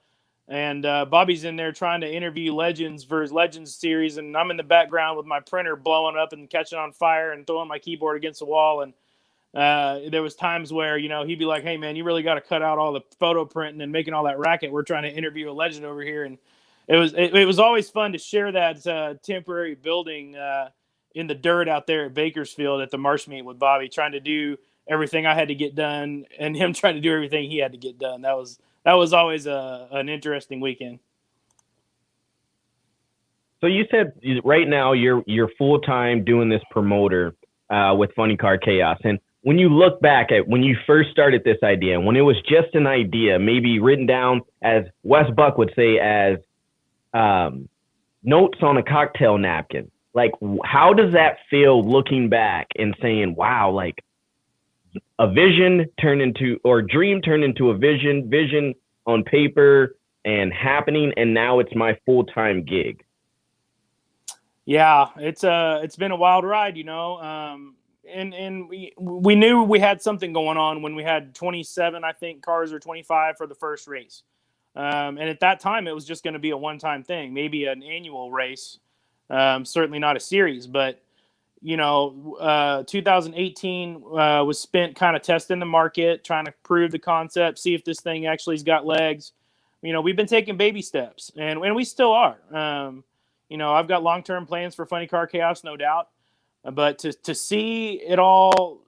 And Bobby's in there trying to interview legends for his Legends series. And I'm in the background with my printer blowing up and catching on fire and throwing my keyboard against the wall. And there was times where, he'd be like, hey man, you really got to cut out all the photo printing and making all that racket. We're trying to interview a legend over here. And it was always fun to share that temporary building in the dirt out there at Bakersfield at the March meet with Bobby, trying to do everything I had to get done and him trying to do everything he had to get done. That was always an interesting weekend. So you said right now you're full-time doing this promoter with Funny Car Chaos. And when you look back at when you first started this idea, when it was just an idea, maybe written down, as Wes Buck would say, as notes on a cocktail napkin, like how does that feel looking back and saying, wow, like a vision turned into, or dream turned into a vision on paper and happening, and now it's my full-time gig? Yeah, it's been a wild ride, and we knew we had something going on when we had 27, I think, cars, or 25 for the first race. And at that time, it was just going to be a one-time thing, maybe an annual race, certainly not a series. But 2018 was spent kind of testing the market, trying to prove the concept, see if this thing actually has got legs. We've been taking baby steps, and we still are. I've got long-term plans for Funny Car Chaos, no doubt. But to see it all,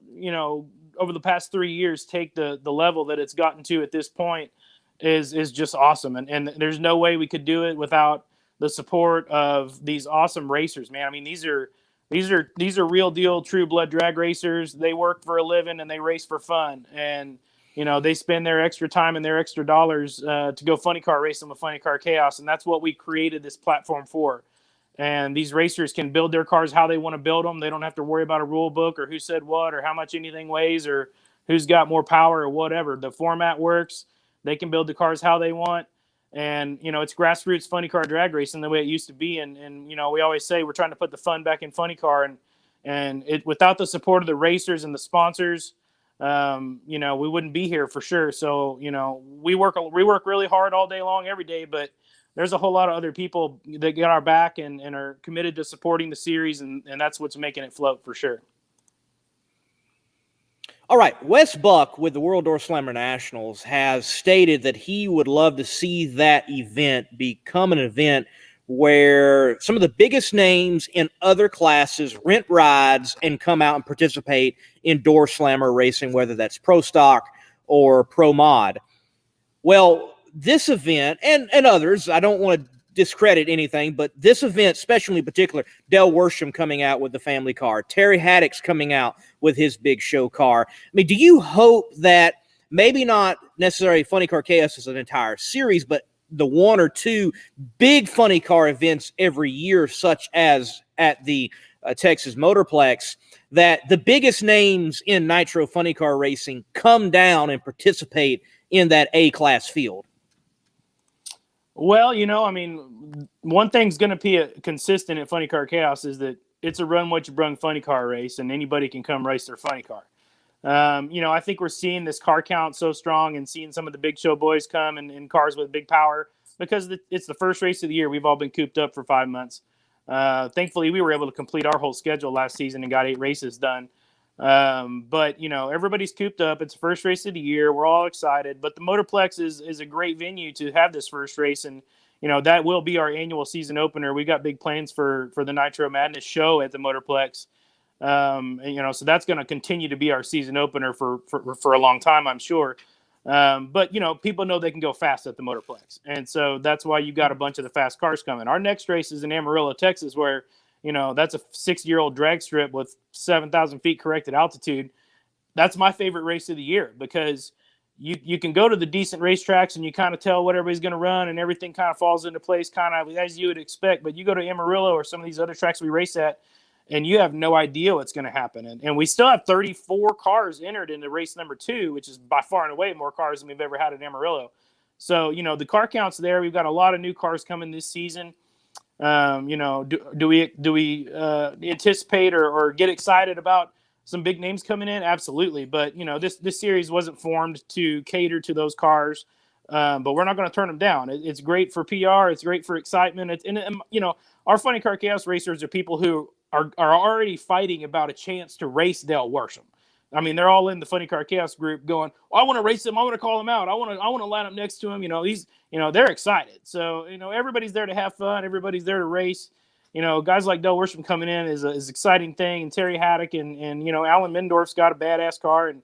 over the past 3 years take the level that it's gotten to at this point is just awesome. And there's no way we could do it without the support of these awesome racers, man. I mean, these are real deal, true blood drag racers. They work for a living and they race for fun. And, they spend their extra time and their extra dollars to go funny car racing with Funny Car Chaos. And that's what we created this platform for. And these racers can build their cars how they want to build them. They don't have to worry about a rule book or who said what or how much anything weighs or who's got more power or whatever. The format works. They can build the cars how they want. And, it's grassroots funny car drag racing the way it used to be. And we always say we're trying to put the fun back in funny car. And it, without the support of the racers and the sponsors, we wouldn't be here for sure. So, we work really hard all day long, every day, but there's a whole lot of other people that get our back and are committed to supporting the series. And that's what's making it float for sure. All right, Wes Buck with the World Door Slammer Nationals has stated that he would love to see that event become an event where some of the biggest names in other classes rent rides and come out and participate in Door Slammer racing, whether that's Pro Stock or Pro Mod. Well, this event and others, I don't want to discredit anything, but this event, especially in particular, Dale Worsham coming out with the family car, Terry Haddock's coming out with his big show car. I mean, do you hope that maybe not necessarily Funny Car Chaos as an entire series, but the one or two big funny car events every year, such as at the Texas Motorplex, that the biggest names in Nitro funny car racing come down and participate in that A-class field? Well, one thing's going to be consistent at Funny Car Chaos is that it's a run what you brung funny car race, and anybody can come race their funny car. I think we're seeing this car count so strong and seeing some of the big show boys come in cars with big power because it's the first race of the year. We've all been cooped up for 5 months. Thankfully, we were able to complete our whole schedule last season and got 8 races done. But everybody's cooped up. It's the first race of the year. We're all excited. But the Motorplex is a great venue to have this first race, and that will be our annual season opener. We got big plans for the Nitro Madness show at the Motorplex. So that's going to continue to be our season opener for a long time, I'm sure. But people know they can go fast at the Motorplex, and so that's why you got a bunch of the fast cars coming. Our next race is in Amarillo, Texas, where that's a 6-year-old drag strip with 7,000 feet corrected altitude. That's my favorite race of the year because you can go to the decent racetracks and you kind of tell what everybody's going to run and everything kind of falls into place kind of as you would expect. But you go to Amarillo or some of these other tracks we race at, and you have no idea what's going to happen. And we still have 34 cars entered into race number 2, which is by far and away more cars than we've ever had at Amarillo. So, the car count's there. We've got a lot of new cars coming this season. Do we anticipate or get excited about some big names coming in? Absolutely. But, this series wasn't formed to cater to those cars. But we're not going to turn them down. It's great for PR. It's great for excitement. Our Funny Car Chaos racers are people who are already fighting about a chance to race Dale Worsham. I mean, they're all in the Funny Car Chaos group going, I want to race him. I want to call him out. I want to line up next to him. They're excited. So, everybody's there to have fun. Everybody's there to race. Guys like Dale Worsham coming in is an exciting thing. And Terry Haddock and Alan Mendorf's got a badass car. And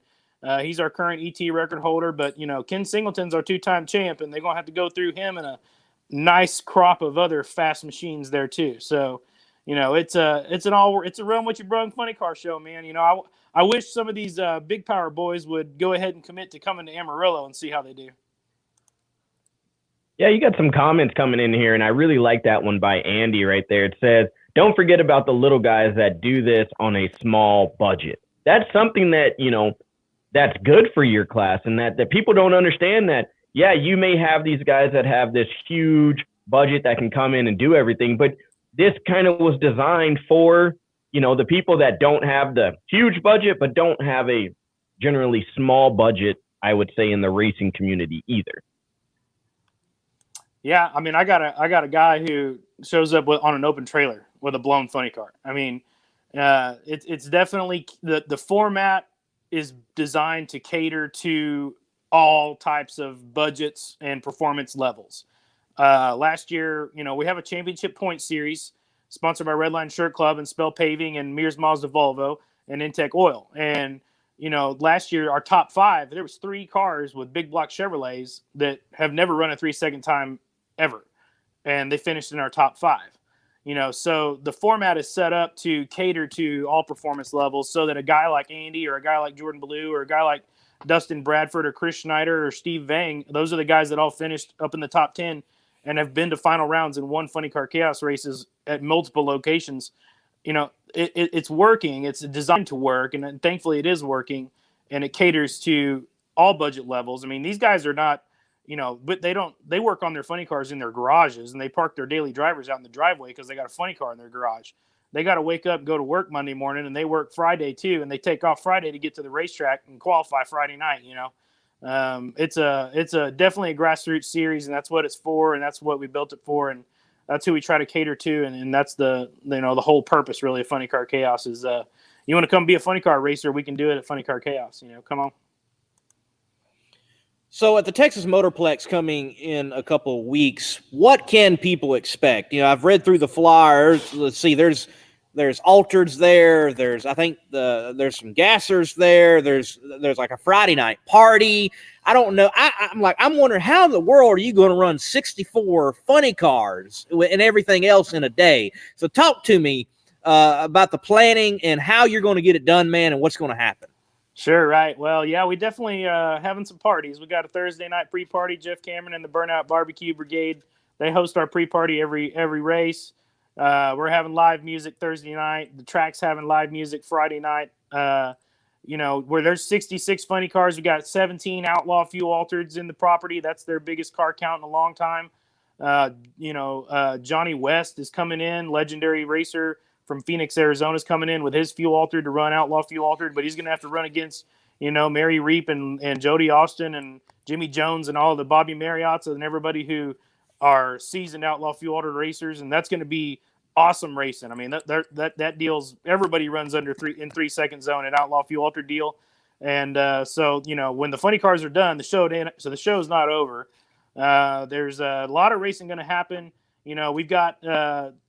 he's our current ET record holder. But, Ken Singleton's our 2-time champ. And they're going to have to go through him and a nice crop of other fast machines there, too. So, it's a run what you brung funny car show, man. I wish some of these big power boys would go ahead and commit to coming to Amarillo and see how they do. Yeah, you got some comments coming in here, and I really like that one by Andy right there. It says, don't forget about the little guys that do this on a small budget. That's something that, that's good for your class, and that people don't understand that, yeah, you may have these guys that have this huge budget that can come in and do everything, but this kind of was designed for, the people that don't have the huge budget, but don't have a generally small budget, I would say, in the racing community either. Yeah, I mean, I got a guy who shows up on an open trailer with a blown funny car. I mean, it's definitely the format is designed to cater to all types of budgets and performance levels. Last year, we have a championship point series sponsored by Redline Shirt Club and Spell Paving and Mears Mazda Volvo and Intech Oil. And, last year, our top 5, there was 3 cars with big block Chevrolets that have never run a 3-second time ever. And they finished in our top 5. So the format is set up to cater to all performance levels so that a guy like Andy or a guy like Jordan Ballou or a guy like Dustin Bradford or Chris Schneider or Steve Vang, those are the guys that all finished up in the top 10 and have been to final rounds and won Funny Car Chaos races at multiple locations. It's working. It's designed to work, and thankfully it is working, and it caters to all budget levels. I mean, these guys are not, but they work on their funny cars in their garages, and they park their daily drivers out in the driveway because they got a funny car in their garage. They got to wake up and go to work Monday morning, and they work Friday too, and they take off Friday to get to the racetrack and qualify Friday night. It's a definitely a grassroots series, and that's what it's for, and that's what we built it for, and that's who we try to cater to, and that's the whole purpose really of Funny Car Chaos is you want to come be a funny car racer, we can do it at Funny Car Chaos. Come on. So at the Texas Motorplex coming in a couple of weeks, what can people expect? I've read through the flyers. Let's see, there's altereds there. There's there's some gassers there. There's like a Friday night party. I don't know. I'm wondering how in the world are you going to run 64 funny cars and everything else in a day? So talk to me about the planning and how you're going to get it done, man, and what's going to happen. Sure, right. Well, yeah, we definitely having some parties. We got a Thursday night pre-party. Jeff Cameron and the Burnout Barbecue Brigade, they host our pre-party every race. We're having live music Thursday night. The track's having live music Friday night. Where there's 66 funny cars, we got 17 Outlaw Fuel Altereds in the property. That's their biggest car count in a long time. Johnny West is coming in, legendary racer from Phoenix, Arizona, is coming in with his Fuel Altered to run Outlaw Fuel Altered, but he's going to have to run against, Mary Reap and Jody Austin and Jimmy Jones and all the Bobby Marriotts and everybody who are seasoned Outlaw Fuel Altered racers, and that's going to be awesome racing. I mean, that deal's everybody runs under 3 second zone at Outlaw Fuel Altered deal, and so when the funny cars are done, the show's not over. There's a lot of racing going to happen. We've got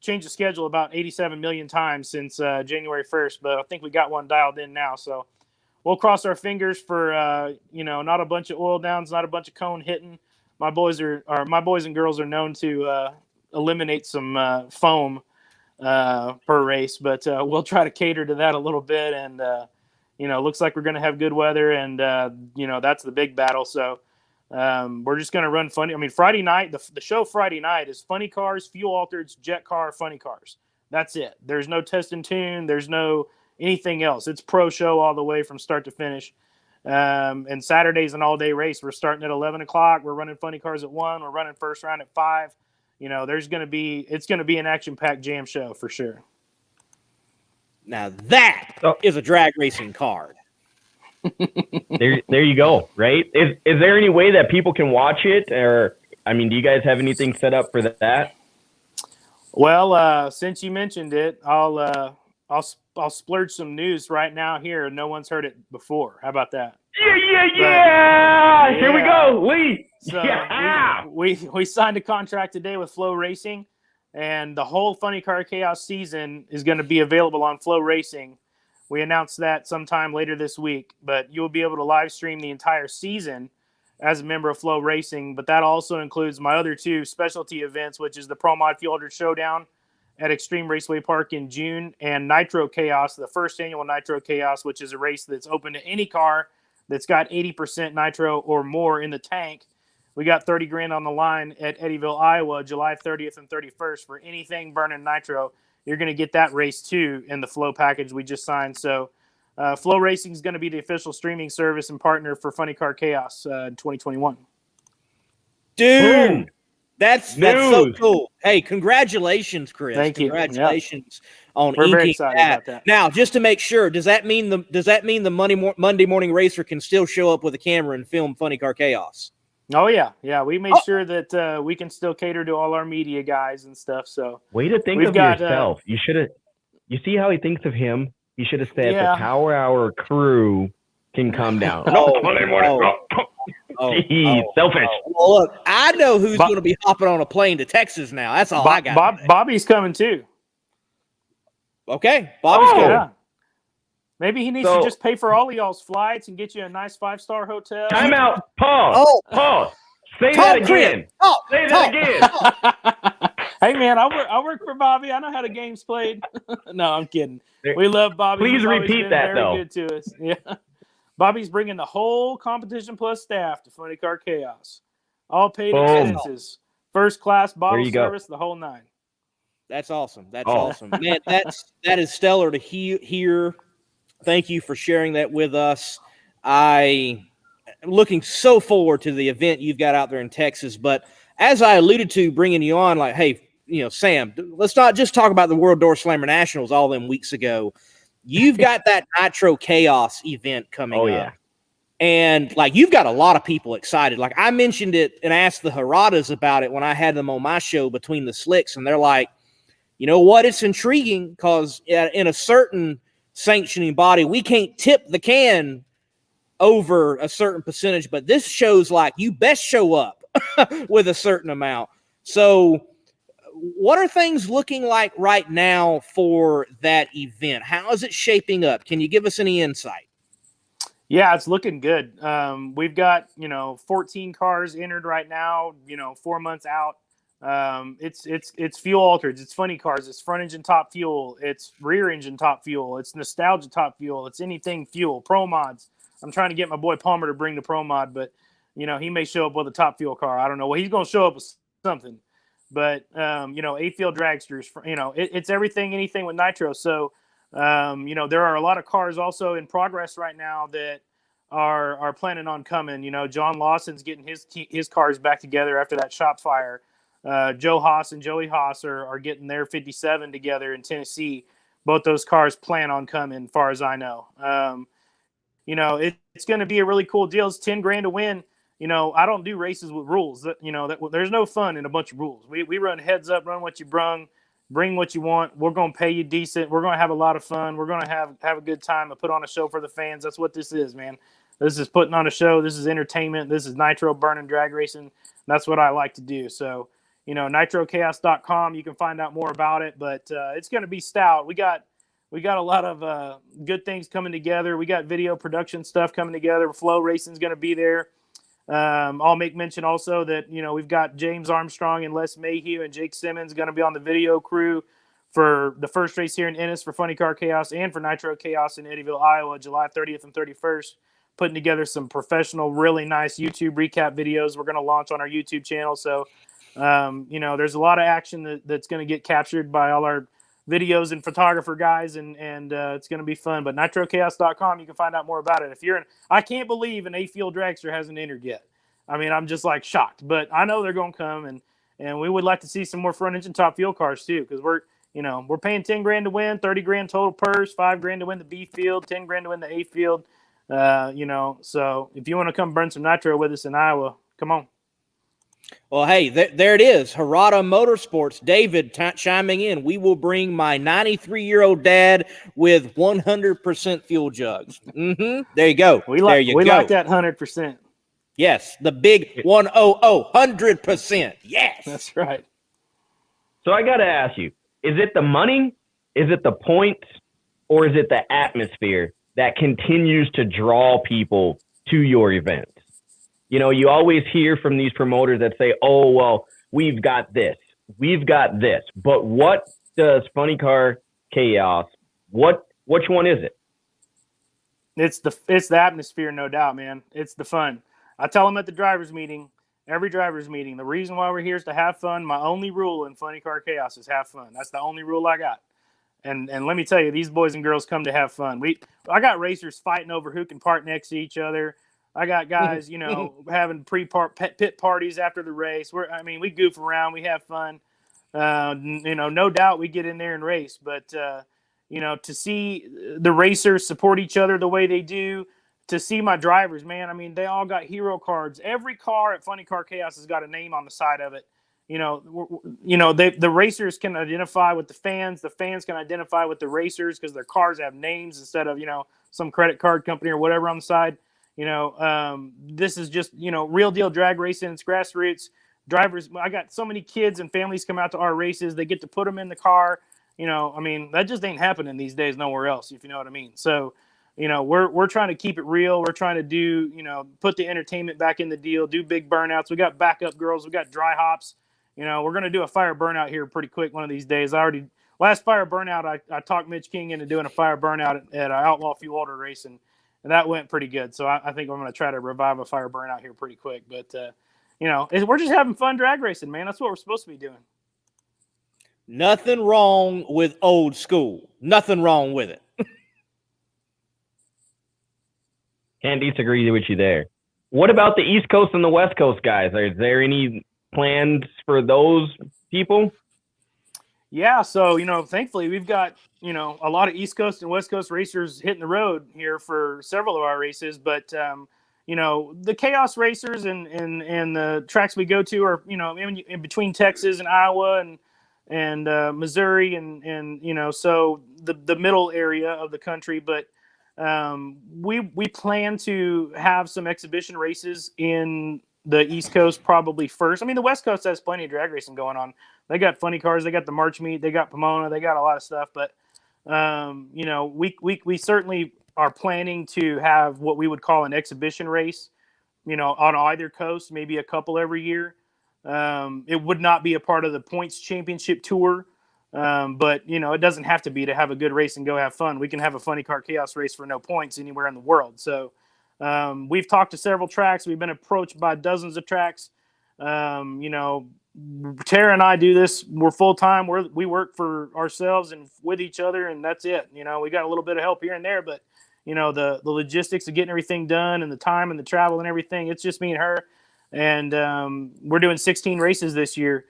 changed the schedule about 87 million times since January 1st, but I think we got one dialed in now. So we'll cross our fingers for not a bunch of oil downs, not a bunch of cone hitting. My boys and girls are known to eliminate some foam per race, but we'll try to cater to that a little bit. And looks like we're going to have good weather, and that's the big battle. So we're just going to run funny. I mean, Friday night, the show Friday night is funny cars, fuel altered, jet car, funny cars. That's it. There's no test and tune. There's no anything else. It's pro show all the way from start to finish. And Saturday's an all day race. We're starting at 11 o'clock. We're running funny cars at 1. We're running first round at 5. It's going to be an action packed jam show for sure. Now that is a drag racing card. There you go. Right? Is there any way that people can watch it, or do you guys have anything set up for that? Well, since you mentioned it, I'll splurge some news right now here. No one's heard it before. How about that? Yeah. Here we go, Lee. So we signed a contract today with Flow Racing, and the whole Funny Car Chaos season is going to be available on Flow Racing. We announced that sometime later this week, but you'll be able to live stream the entire season as a member of Flow Racing. But that also includes my other 2 specialty events, which is the Pro Mod Fuel Altered Showdown at Extreme Raceway Park in June, and Nitro Chaos, the first annual Nitro Chaos, which is a race that's open to any car that's got 80% nitro or more in the tank. We got $30,000 on the line at Eddyville, Iowa, July 30th and 31st for anything burning nitro. You're going to get that race too in the Flow package we just signed. So Flow Racing is going to be the official streaming service and partner for Funny Car Chaos in 2021. Dude. Boom. That's so cool. Hey, congratulations, Chris. Thank you. Congratulations on We're very inking excited that. about that. Now, just to make sure, does that mean the Monday morning racer can still show up with a camera and film Funny Car Chaos? Oh yeah. We made sure that we can still cater to all our media guys and stuff. So way to think of yourself. You should have. You see how he thinks of him? You should have said the Power Hour crew can come down. Monday morning. Selfish. Well, look, I know who's going to be hopping on a plane to Texas now. That's all I got. Bobby's coming too. Okay, Bobby's coming. Yeah. Maybe he needs to just pay for all of y'all's flights and get you a nice 5-star hotel. Time out. Pause. Pause. Say that again. Say that again. Hey man, I work for Bobby. I know how the game's played. No, I'm kidding. We love Bobby. Please repeat that though. Very good to us. Yeah. Bobby's bringing the whole Competition Plus staff to Funny Car Chaos. All paid expenses. First class bottle service, the whole 9. That's awesome. That's awesome. Man, that is stellar to hear. Thank you for sharing that with us. I'm looking so forward to the event you've got out there in Texas. But as I alluded to bringing you on, like, hey, Sam, let's not just talk about the World Door Slammer Nationals all them weeks ago. You've got that Nitro Chaos event coming up. Yeah. And, you've got a lot of people excited. Like, I mentioned it and asked the Haradas about it when I had them on my show Between the Slicks, and they're like, you know what? It's intriguing because in a certain sanctioning body, we can't tip the can over a certain percentage, but this shows you best show up with a certain amount. So what are things looking like right now for that event? How is it shaping up? Can you give us any insight? Yeah, it's looking good. We've got, 14 cars entered right now, 4 months out. It's fuel altered. It's funny cars. It's front engine top fuel. It's rear engine top fuel. It's nostalgia top fuel. It's anything fuel. Pro mods. I'm trying to get my boy Palmer to bring the pro mod, but he may show up with a top fuel car. I don't know. Well, he's going to show up with something, but 8-field dragsters. It's everything, anything with nitro. So there are a lot of cars also in progress right now that are planning on coming. John Lawson's getting his cars back together after that shop fire. Joe Haas and Joey Haas are getting their 57 together in Tennessee. Both those cars plan on coming, as far as I know. it's going to be a really cool deal. It's 10 grand to win. I don't do races with rules. There's no fun in a bunch of rules. We run heads up, run what you brung, bring what you want. We're going to pay you decent. We're going to have a lot of fun. We're going to have a good time and put on a show for the fans. That's what this is, man. This is putting on a show. This is entertainment. This is nitro burning drag racing. That's what I like to do. So, nitrochaos.com. You can find out more about it, but it's going to be stout. We got a lot of good things coming together. We got video production stuff coming together. Flow Racing is going to be there. I'll make mention also that, we've got James Armstrong and Les Mayhew and Jake Simmons going to be on the video crew for the first race here in Ennis for Funny Car Chaos and for Nitro Chaos in Eddyville, Iowa, July 30th and 31st. Putting together some professional, really nice YouTube recap videos we're going to launch on our YouTube channel. So, there's a lot of action that's going to get captured by all our videos and photographer guys, and it's going to be fun. But nitrochaos.com, you can find out more about it. I can't believe an A-Field dragster hasn't entered yet. I mean, I'm just like shocked, but I know they're going to come, and we would like to see some more front engine top fuel cars too, because we're paying 10 grand to win, 30 grand total purse, 5 grand to win the B field, 10 grand to win the A field. So if you want to come burn some nitro with us in Iowa, come on. Well, hey, there it is. Harada Motorsports, David chiming in. We will bring my 93-year-old dad with 100% fuel jugs. There you go. We like that 100%. Yes, the big 100%. Yes. That's right. So I got to ask you, is it the money, is it the points, or is it the atmosphere that continues to draw people to your event? You always hear from these promoters that say, oh, well, we've got this. But what does Funny Car Chaos, which one is it? It's the atmosphere, no doubt, man. It's the fun. I tell them at the driver's meeting, every driver's meeting, the reason why we're here is to have fun. My only rule in Funny Car Chaos is have fun. That's the only rule I got. And let me tell you, these boys and girls come to have fun. I got racers fighting over who can park next to each other. I got guys, having pit parties after the race. We goof around, we have fun. No doubt we get in there and race. But, to see the racers support each other the way they do, to see my drivers, man, they all got hero cards. Every car at Funny Car Chaos has got a name on the side of it. The racers can identify with the fans can identify with the racers because their cars have names instead of, some credit card company or whatever on the side. This is just, real deal drag racing. It's grassroots drivers. I got so many kids and families come out to our races. They get to put them in the car. That just ain't happening these days nowhere else, if you know what I mean. So, we're trying to keep it real. We're trying to do, put the entertainment back in the deal, do big burnouts. We got backup girls. We got dry hops. We're going to do a fire burnout here pretty quick one of these days. Last fire burnout, I talked Mitch King into doing a fire burnout at Outlaw Fuel Harley race, and that went pretty good. So I think I'm going to try to revive a fire burnout here pretty quick. But, we're just having fun drag racing, man. That's what we're supposed to be doing. Nothing wrong with old school. Nothing wrong with it. Can't disagree with you there. What about the East Coast and the West Coast guys? Is there any plans for those people? Yeah, so thankfully we've got a lot of East Coast and West Coast racers hitting the road here for several of our races, but the Chaos racers and the tracks we go to are in between Texas and Iowa and Missouri and so the middle area of the country, but we plan to have some exhibition races in the East Coast probably first. The West Coast has plenty of drag racing going on. They got funny cars. They got the March Meet. They got Pomona. They got a lot of stuff. But, we certainly are planning to have what we would call an exhibition race, on either coast, maybe a couple every year. It would not be a part of the points championship tour. But, it doesn't have to be to have a good race and go have fun. We can have a Funny Car Chaos race for no points anywhere in the world. So, we've talked to several tracks. We've been approached by dozens of tracks. Tara and I do this. We're full time. We work for ourselves and with each other, and that's it. We got a little bit of help here and there, but the logistics of getting everything done and the time and the travel and everything, it's just me and her. And we're doing 16 races this year.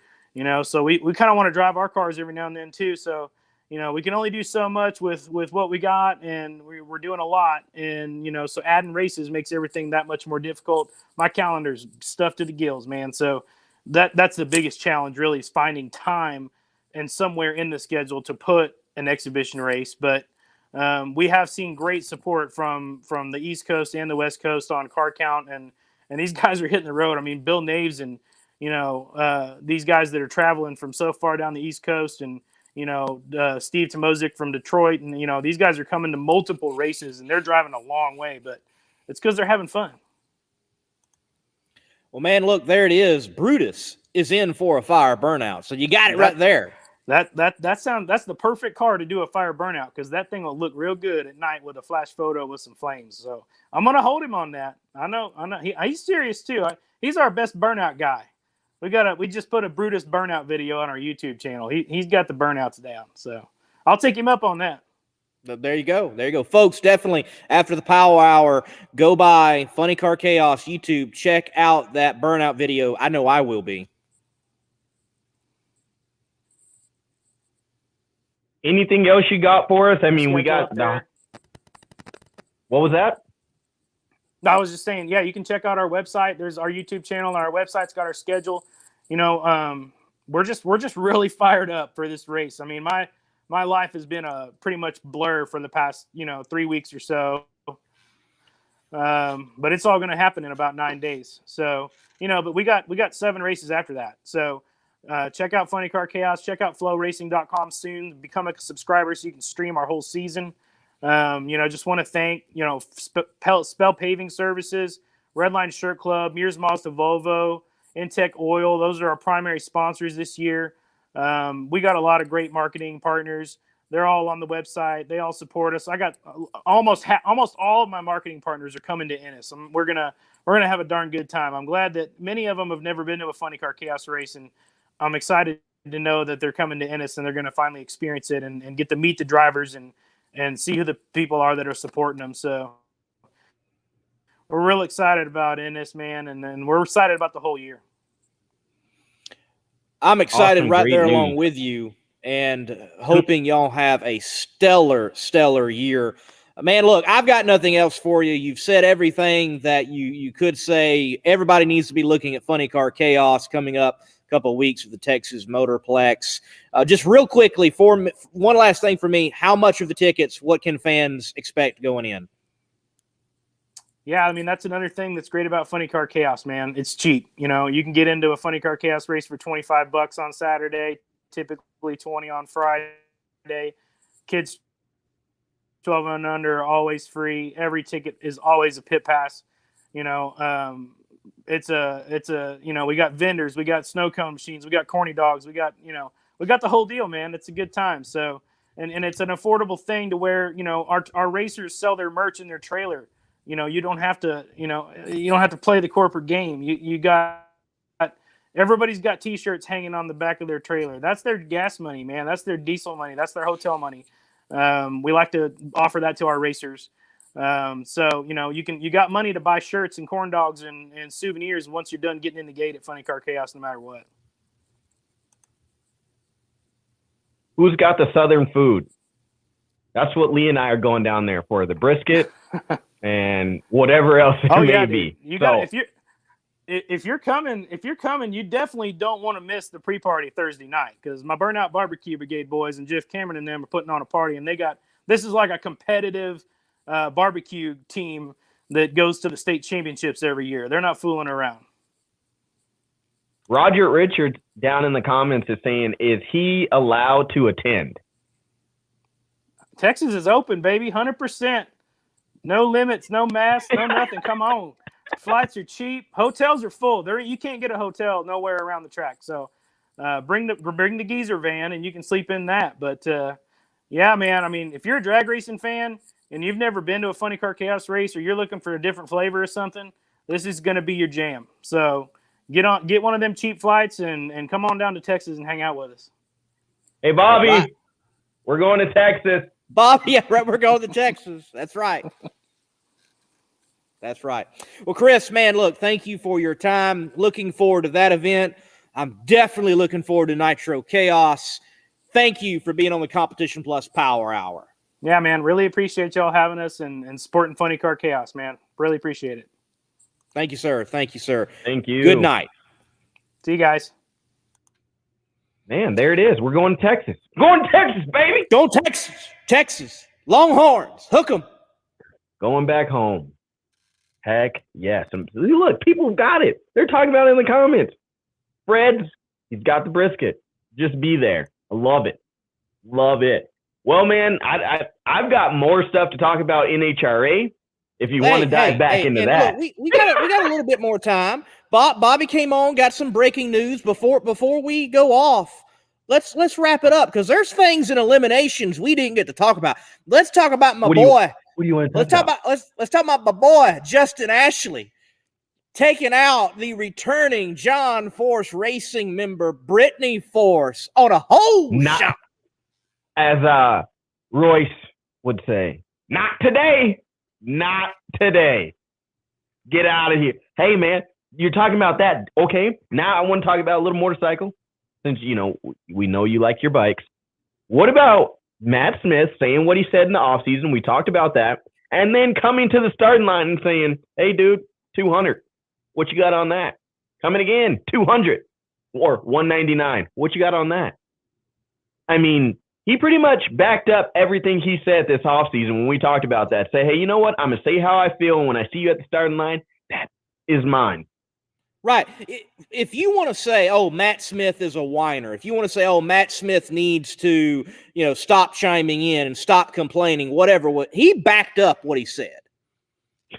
So we kind of want to drive our cars every now and then too. So we can only do so much with what we got, and we're doing a lot. And, so adding races makes everything that much more difficult. My calendar's stuffed to the gills, man. So that's the biggest challenge, really, is finding time and somewhere in the schedule to put an exhibition race. But we have seen great support from the East Coast and the West Coast on car count, and these guys are hitting the road. I mean, Bill Naves and, these guys that are traveling from so far down the East Coast, and, Steve Tomozik from Detroit. And, these guys are coming to multiple races, and they're driving a long way, but it's because they're having fun. Well, man, look, there it is. Brutus is in for a fire burnout. So you got it right there. That's the perfect car to do a fire burnout, because that thing will look real good at night with a flash photo with some flames. So I'm going to hold him on that. I know. He's serious too. He's our best burnout guy. We just put a Brutus burnout video on our YouTube channel. He's got the burnouts down. So I'll take him up on that. There you go. Folks, definitely after the Power Hour, go by Funny Car Chaos YouTube. Check out that burnout video. I know I will be. Anything else you got for us? I mean, we got what was that? I was just saying, yeah, you can check out our website. There's our YouTube channel, and our website's got our schedule. We're just really fired up for this race. I mean, my life has been a pretty much blur for the past 3 weeks or so. But it's all going to happen in about 9 days. So but we got 7 races after that. So check out Funny Car Chaos. Check out flowracing.com soon. Become a subscriber so you can stream our whole season. Just want to thank, Spell Paving Services, Redline Shirt Club, Mears Mazda Volvo, Intech Oil. Those are our primary sponsors this year. We got a lot of great marketing partners. They're all on the website. They all support us. I got almost all of my marketing partners are coming to Ennis. We're gonna have a darn good time. I'm glad that many of them have never been to a Funny Car Chaos race, and I'm excited to know that they're coming to Ennis and they're going to finally experience it and get to meet the drivers and see who the people are that are supporting them. So we're real excited about Ennis, man, and we're excited about the whole year. I'm excited Awesome, right there news. along with you, and hoping y'all have a stellar year. Man, look, I've got nothing else for you. You've said everything that you could say. Everybody needs to be looking at Funny Car Chaos coming up a couple of weeks with the Texas Motorplex. Just real quickly, for one last thing for me, how much of the tickets, what can fans expect going in? Yeah, I mean, that's another thing that's great about Funny Car Chaos, man. It's cheap. You can get into a Funny Car Chaos race for $25 on Saturday, typically $20 on Friday. Kids 12 and under are always free. Every ticket is always a pit pass. It's a we got vendors, we got snow cone machines, we got corny dogs, we got the whole deal, man. It's a good time. So, and it's an affordable thing to where, our racers sell their merch in their trailer. You don't have to play the corporate game. You got, everybody's got t-shirts hanging on the back of their trailer. That's their gas money, man. That's their diesel money. That's their hotel money. We like to offer that to our racers. So, you got money to buy shirts and corn dogs and souvenirs once you're done getting in the gate at Funny Car Chaos, no matter what. Who's got the Southern food? That's what Lee and I are going down there for, the brisket and whatever else it may be. You got, if you're coming, you definitely don't want to miss the pre-party Thursday night, because my Burnout Barbecue Brigade boys and Jeff Cameron and them are putting on a party, and this is like a competitive barbecue team that goes to the state championships every year. They're not fooling around. Roger Richards down in the comments is saying, is he allowed to attend? Texas is open, baby, 100%. No limits, no masks, no nothing. Come on. Flights are cheap. Hotels are full. You can't get a hotel nowhere around the track. So bring the geezer van and you can sleep in that. But yeah, man, I mean, if you're a drag racing fan and you've never been to a Funny Car Chaos race, or you're looking for a different flavor or something, this is going to be your jam. So get one of them cheap flights and come on down to Texas and hang out with us. Hey, Bobby, we're going to Texas. Bobby, yeah, right, we're going to Texas. That's right. That's right. Well, Chris, man, look, thank you for your time. Looking forward to that event. I'm definitely looking forward to Nitro Chaos. thank you for being on the Competition Plus Power Hour. Yeah, man. Really appreciate y'all having us and supporting Funny Car Chaos, man. Really appreciate it. Thank you, sir. Thank you, sir. Thank you. Good night. See you guys. Man, there it is. We're going to Texas. Going to Texas, baby. Go Texas. Texas. Longhorns. Hook 'em. Going back home. Heck yes. Look, people got it. They're talking about it in the comments. Fred's, he's got the brisket. Just be there. I love it. Love it. Well, man, I've got more stuff to talk about NHRA. If you want to dive back into that, look, we got a little bit more time. Bobby came on, got some breaking news before we go off. Let's wrap it up because there's things in eliminations we didn't get to talk about. Let's talk about my boy. What do you want to Let's talk about my boy Justin Ashley taking out the returning John Force Racing member Brittany Force on a whole shot. As Royce would say, not today. Not today. Get out of here. Hey, man, you're talking about that. Okay, now I want to talk about a little motorcycle since, we know you like your bikes. What about Matt Smith saying what he said in the offseason? We talked about that. And then coming to the starting line and saying, hey, dude, 200. What you got on that? Coming again, 200 or 199. What you got on that? I mean, he pretty much backed up everything he said this offseason when we talked about that. Say, hey, you know what? I'm going to say how I feel. And when I see you at the starting line, that is mine. Right. If you want to say, oh, Matt Smith is a whiner, if you want to say, oh, Matt Smith needs to, stop chiming in and stop complaining, whatever, he backed up what he said.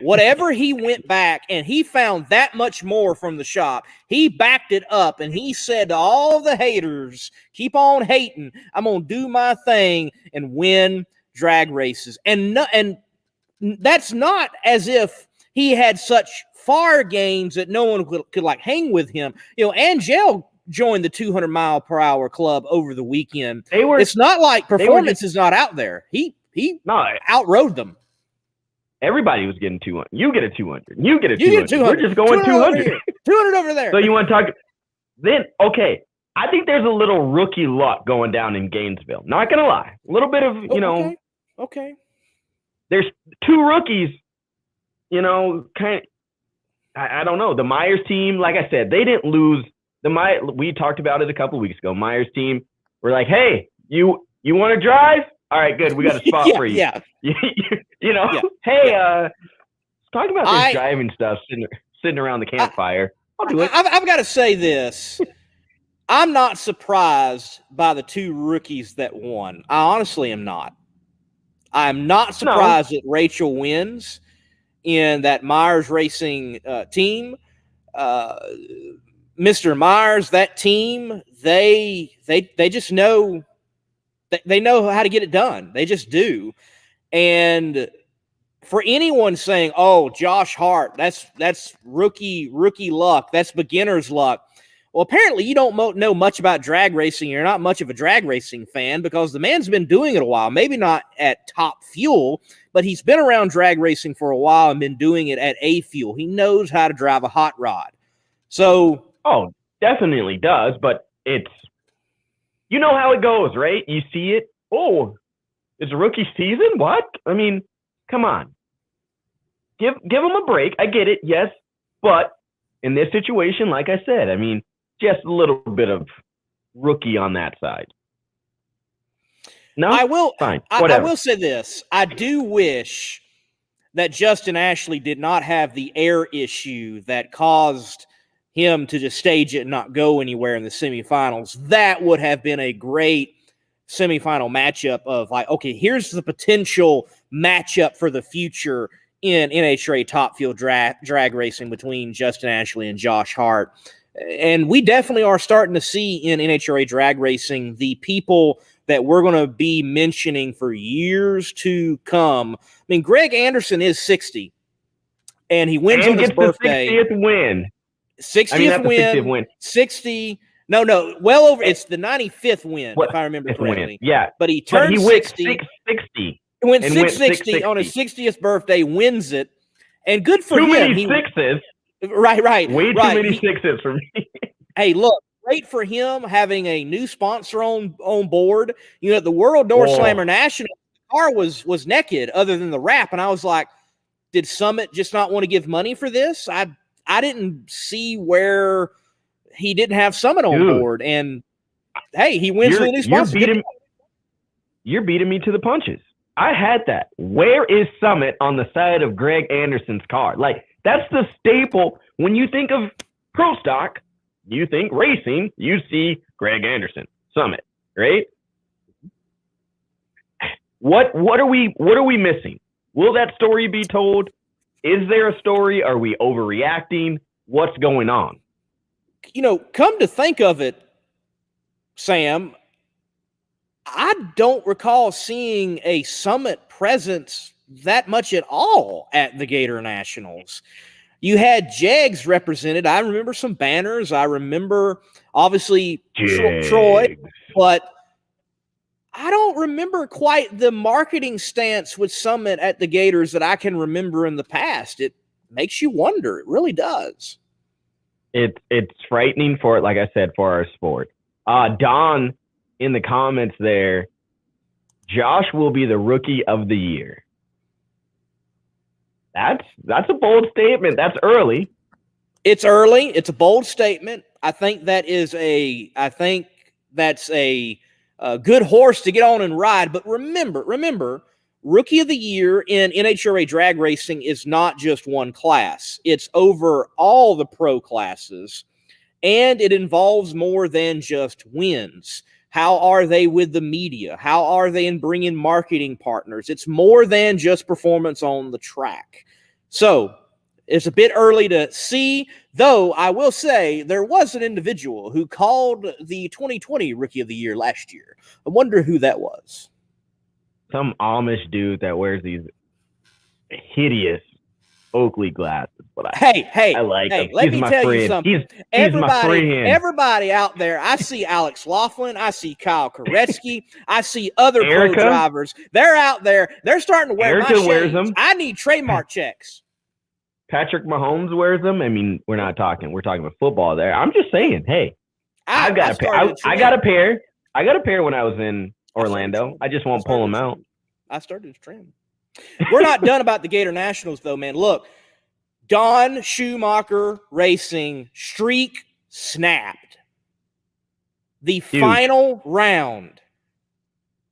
Whatever he went back and he found that much more from the shop, he backed it up and he said to all the haters, keep on hating. I'm going to do my thing and win drag races. And that's not as if he had such far gains that no one could like hang with him. Angel joined the 200 mile per hour club over the weekend. It's not like performance is not out there. He outrode them. Everybody was getting 200. You get a 200. You get a 200. We're just going 200. 200 over there. So you want to talk? Then, okay. I think there's a little rookie luck going down in Gainesville. Not going to lie. A little bit of, Okay. There's two rookies, kind of, I don't know. The Myers team, like I said, they didn't lose. We talked about it a couple of weeks ago. Myers team were like, hey, you want to drive? All right, good. We got a spot for you. Yeah. Hey, talk about this driving stuff, sitting around the campfire. I'll do it. I've got to say this. I'm not surprised by the two rookies that won. I honestly am not. I'm not surprised that Rachel wins in that Myers Racing team. Mr. Myers, that team, they just know. They know how to get it done. They just do. And for anyone saying, "Oh, Josh Hart, that's rookie luck. That's beginner's luck." Well, apparently you don't know much about drag racing. You're not much of a drag racing fan because the man's been doing it a while. Maybe not at Top Fuel, but he's been around drag racing for a while and been doing it at A Fuel. He knows how to drive a hot rod. So, definitely does, but it's you know how it goes, right? You see it. Oh, it's a rookie season? What? I mean, come on. Give him a break. I get it, yes. But in this situation, like I said, I mean, just a little bit of rookie on that side. No, fine. I will say this. I do wish that Justin Ashley did not have the air issue that caused him to just stage it and not go anywhere in the semifinals. That would have been a great semifinal matchup of like, okay, here's the potential matchup for the future in NHRA Top Fuel drag racing between Justin Ashley and Josh Hart. And we definitely are starting to see in NHRA drag racing the people that we're going to be mentioning for years to come. I mean, Greg Anderson is 60, and he wins on his birthday. 60th win. 60th win. 60. No. Well over. It's the 95th win, if I remember correctly. Yeah. But he turned 60. 660. He went 660 on his 60th birthday, wins it. And good for him. Too many sixes. Right. Way too many sixes for me. Hey, look, great for him having a new sponsor on board. You know, the World Door Slammer National, the car was naked other than the wrap. And I was like, did Summit just not want to give money for this? I didn't see where he didn't have Summit on board. And hey, he wins with a new sponsor. You're beating me to the punches. I had that. Where is Summit on the side of Greg Anderson's car? Like, that's the staple. When you think of pro stock, you think racing, you see Greg Anderson, Summit, right? What are we missing? Will that story be told? Is there a story? Are we overreacting? What's going on? You know, come to think of it, Sam, I don't recall seeing a Summit presence that much at all at the Gatornationals. You had Jegs represented. I remember some banners. I remember, obviously, Troy, but I don't remember quite the marketing stance with Summit at the Gators that I can remember in the past. It makes you wonder. It really does. It's frightening for, like I said, for our sport. Don, in the comments there, Josh will be the rookie of the year. That's a bold statement. That's early. It's early. It's a bold statement. I think that's a good horse to get on and ride. But remember, rookie of the year in NHRA drag racing is not just one class. It's over all the pro classes, and it involves more than just wins. How are they with the media? How are they in bringing marketing partners? It's more than just performance on the track. So it's a bit early to see, though I will say there was an individual who called the 2020 Rookie of the Year last year. I wonder who that was. Some Amish dude that wears these hideous Oakley glasses. But I like him. Let me tell you something. He's my friend. Everybody out there, I see Alex Laughlin, I see Kyle Koretsky, I see other pro drivers. They're out there. They're starting to wear my shades. Wears them. I need trademark checks. Patrick Mahomes wears them. I mean, we're talking about football there. I'm just saying, hey, I got a pair. I got a pair. I got a pair when I was in Orlando. I just won't pull them out. I started to trend. We're not done about the Gatornationals, though, man. Look, Don Schumacher Racing streak snapped. The final round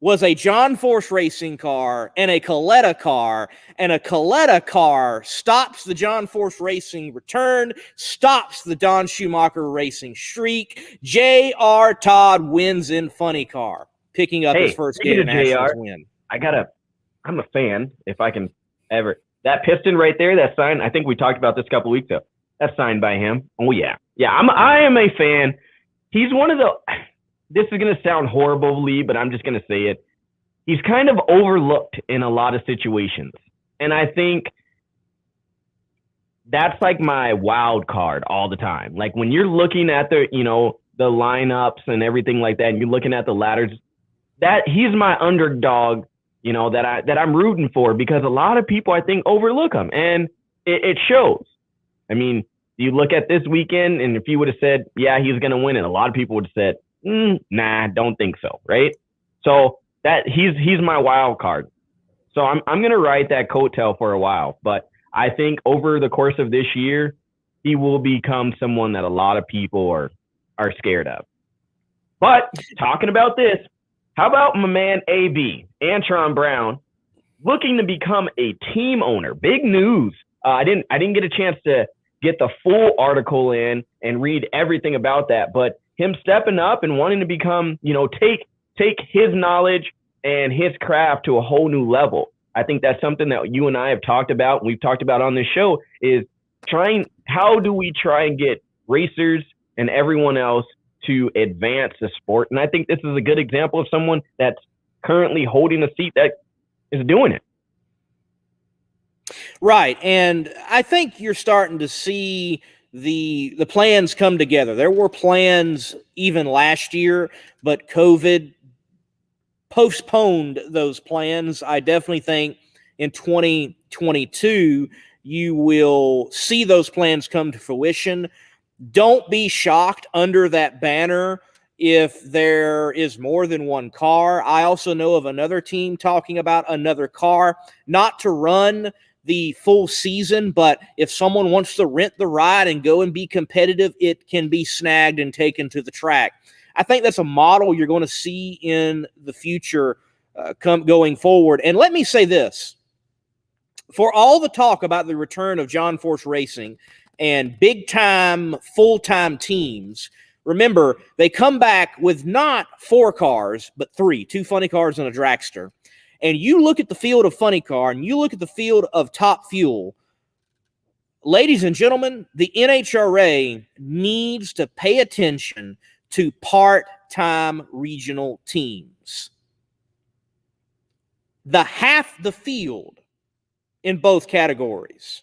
was a John Force racing car and a Coletta car, and a Coletta car stops the John Force Racing return, stops the Don Schumacher Racing streak. J.R. Todd wins in funny car, picking up his first Gatornationals win. I'm a fan, if I can ever. That piston right there, that sign, I think we talked about this a couple weeks ago. That's signed by him. Oh, yeah. Yeah, I am a fan. He's one of the – this is going to sound horrible, Lee, but I'm just going to say it. He's kind of overlooked in a lot of situations. And I think that's like my wild card all the time. Like when you're looking at the lineups and everything like that, and you're looking at the ladders, that he's my underdog, that I'm rooting for, because a lot of people, I think, overlook him, and it shows. I mean, you look at this weekend, and if you would have said, yeah, he's going to win it, a lot of people would have said, nah, don't think so, right? So that he's my wild card. So I'm going to ride that coattail for a while, but I think over the course of this year, he will become someone that a lot of people are scared of. But talking about this, how about my man AB, Antron Brown, looking to become a team owner? Big news. I didn't get a chance to get the full article in and read everything about that, but him stepping up and wanting to become, take his knowledge and his craft to a whole new level. I think that's something that you and I have talked about, and we've talked about on this show, is how do we try and get racers and everyone else to advance the sport? And I think this is a good example of someone that's currently holding a seat that is doing it. Right. And I think you're starting to see the plans come together. There were plans even last year, but COVID postponed those plans. I definitely think in 2022, you will see those plans come to fruition. Don't be shocked under that banner if there is more than one car. I also know of another team talking about another car, not to run the full season, but if someone wants to rent the ride and go and be competitive, it can be snagged and taken to the track. I think that's a model you're going to see in the future going forward. And let me say this. For all the talk about the return of John Force Racing and big-time, full-time teams, remember, they come back with not 4 cars, but 3, 2 funny cars and a dragster. And you look at the field of funny car and you look at the field of Top Fuel, ladies and gentlemen, the NHRA needs to pay attention to part-time regional teams. Half the field in both categories.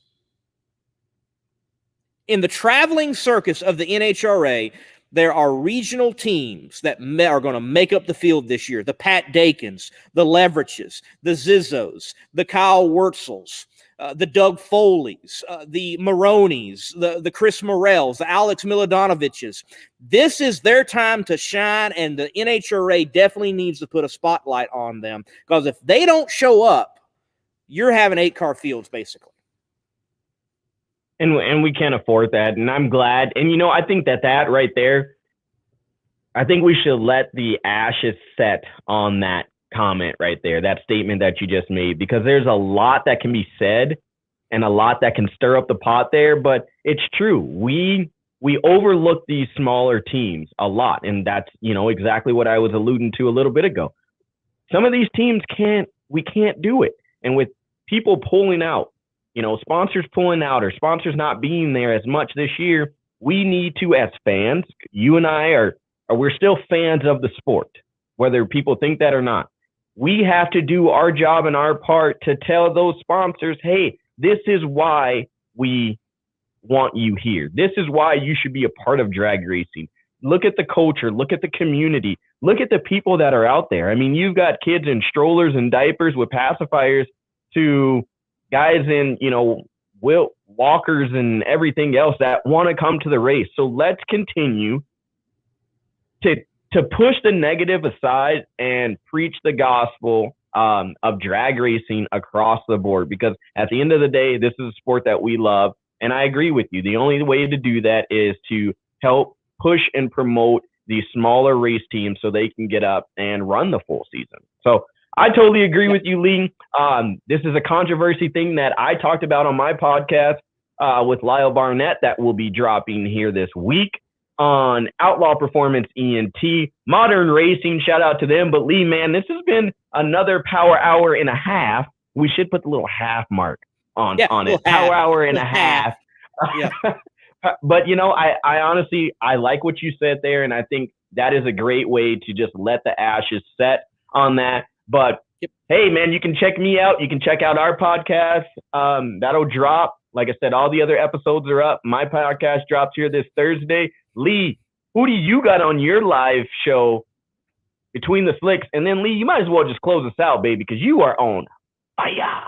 In the traveling circus of the NHRA, there are regional teams that are going to make up the field this year. The Pat Dakins, the Leverages, the Zizzos, the Kyle Wurtzels, the Doug Foleys, the Maronis, the Chris Morels, the Alex Milodanoviches. This is their time to shine, and the NHRA definitely needs to put a spotlight on them, because if they don't show up, you're having 8-car fields, basically. And we can't afford that. And I'm glad. And, I think that right there, I think we should let the ashes set on that comment right there, that statement that you just made, because there's a lot that can be said and a lot that can stir up the pot there. But it's true. We overlook these smaller teams a lot. And that's, exactly what I was alluding to a little bit ago. Some of these teams we can't do it. And with people pulling out, sponsors pulling out or sponsors not being there as much this year, we need to, as fans, you and I we're still fans of the sport, whether people think that or not. We have to do our job and our part to tell those sponsors, hey, this is why we want you here. This is why you should be a part of drag racing. Look at the culture. Look at the community. Look at the people that are out there. I mean, you've got kids in strollers and diapers with pacifiers to guys in, walkers and everything else that want to come to the race. So let's continue to push the negative aside and preach the gospel of drag racing across the board, because at the end of the day, this is a sport that we love. And I agree with you. The only way to do that is to help push and promote these smaller race teams so they can get up and run the full season. So I totally agree with you, Lee. This is a controversy thing that I talked about on my podcast with Lyle Barnett that will be dropping here this week on Outlaw Performance ENT, Modern Racing. Shout out to them. But Lee, man, this has been another power hour and a half. We should put the little half mark on it. Power hour and a half. Yeah. But, I honestly, I like what you said there. And I think that is a great way to just let the ashes set on that. But hey, man, you can check me out. You can check out our podcast. That'll drop. Like I said, all the other episodes are up. My podcast drops here this Thursday. Lee, who do you got on your live show Between the Slicks? And then, Lee, you might as well just close us out, baby, because you are on fire.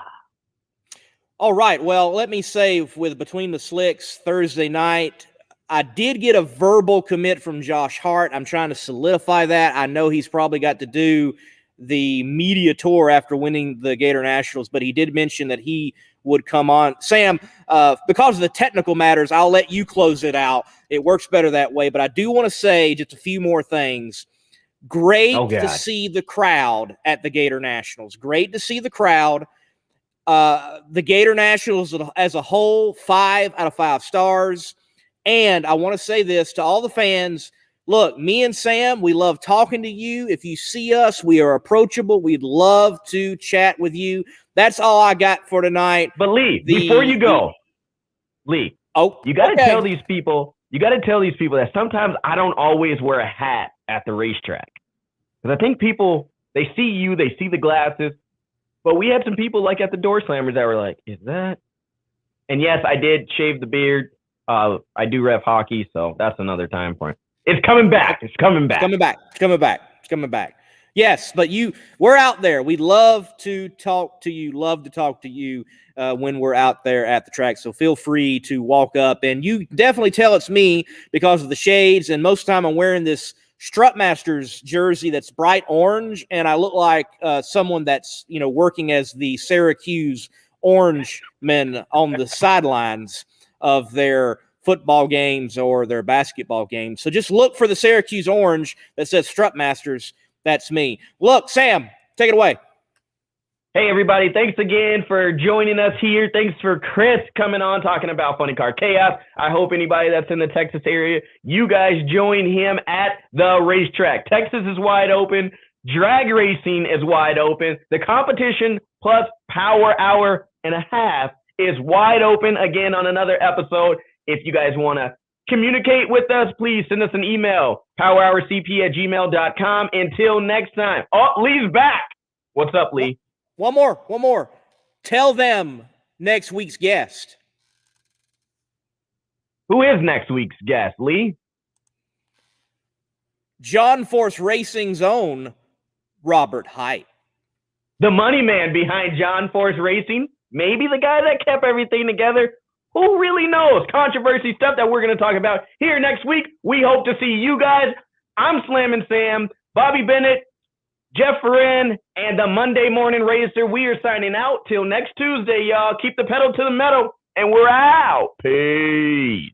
All right. Well, let me say with Between the Slicks Thursday night, I did get a verbal commit from Josh Hart. I'm trying to solidify that. I know he's probably got to do the media tour after winning the Gatornationals, but he did mention that he would come on. Sam, because of the technical matters, I'll let you close it out. It works better that way, but I do want to say just a few more things. Great to see the crowd at the Gatornationals. Great to see the crowd. The Gatornationals as a whole, 5 out of 5 stars. And I want to say this to all the fans. Look, me and Sam, we love talking to you. If you see us, we are approachable. We'd love to chat with you. That's all I got for tonight. But Lee, before you go, Lee, you got to tell these people, that sometimes I don't always wear a hat at the racetrack. Because I think people, they see you, they see the glasses. But we had some people like at the Door Slammers that were like, is that? And yes, I did shave the beard. I do ref hockey, so that's another time for it. It's coming back. It's coming back. It's coming back. It's coming back. It's coming back. Yes, but we're out there. We love to talk to you, when we're out there at the track. So feel free to walk up, and you definitely tell it's me because of the shades. And most of the time I'm wearing this Strutmasters jersey that's bright orange, and I look like someone that's, working as the Syracuse Orange men on the sidelines of their football games or their basketball games. So just look for the Syracuse Orange that says Strutmasters. That's me. Look, Sam, take it away. Hey, everybody. Thanks again for joining us here. Thanks for Chris coming on talking about Funny Car Chaos. I hope anybody that's in the Texas area, you guys join him at the racetrack. Texas is wide open. Drag racing is wide open. The competition plus power hour and a half is wide open again on another episode. If you guys want to communicate with us, please send us an email, powerhourcp@gmail.com. Until next time. Oh, Lee's back. What's up, Lee? One more. Tell them next week's guest. Who is next week's guest, Lee? John Force Racing's own Robert Height. The money man behind John Force Racing? Maybe the guy that kept everything together? Who really knows? Controversy stuff that we're going to talk about here next week. We hope to see you guys. I'm Slammin' Sam, Bobby Bennett, Jeff Arend, and the Monday Morning Racer. We are signing out till next Tuesday, y'all. Keep the pedal to the metal, and we're out. Peace.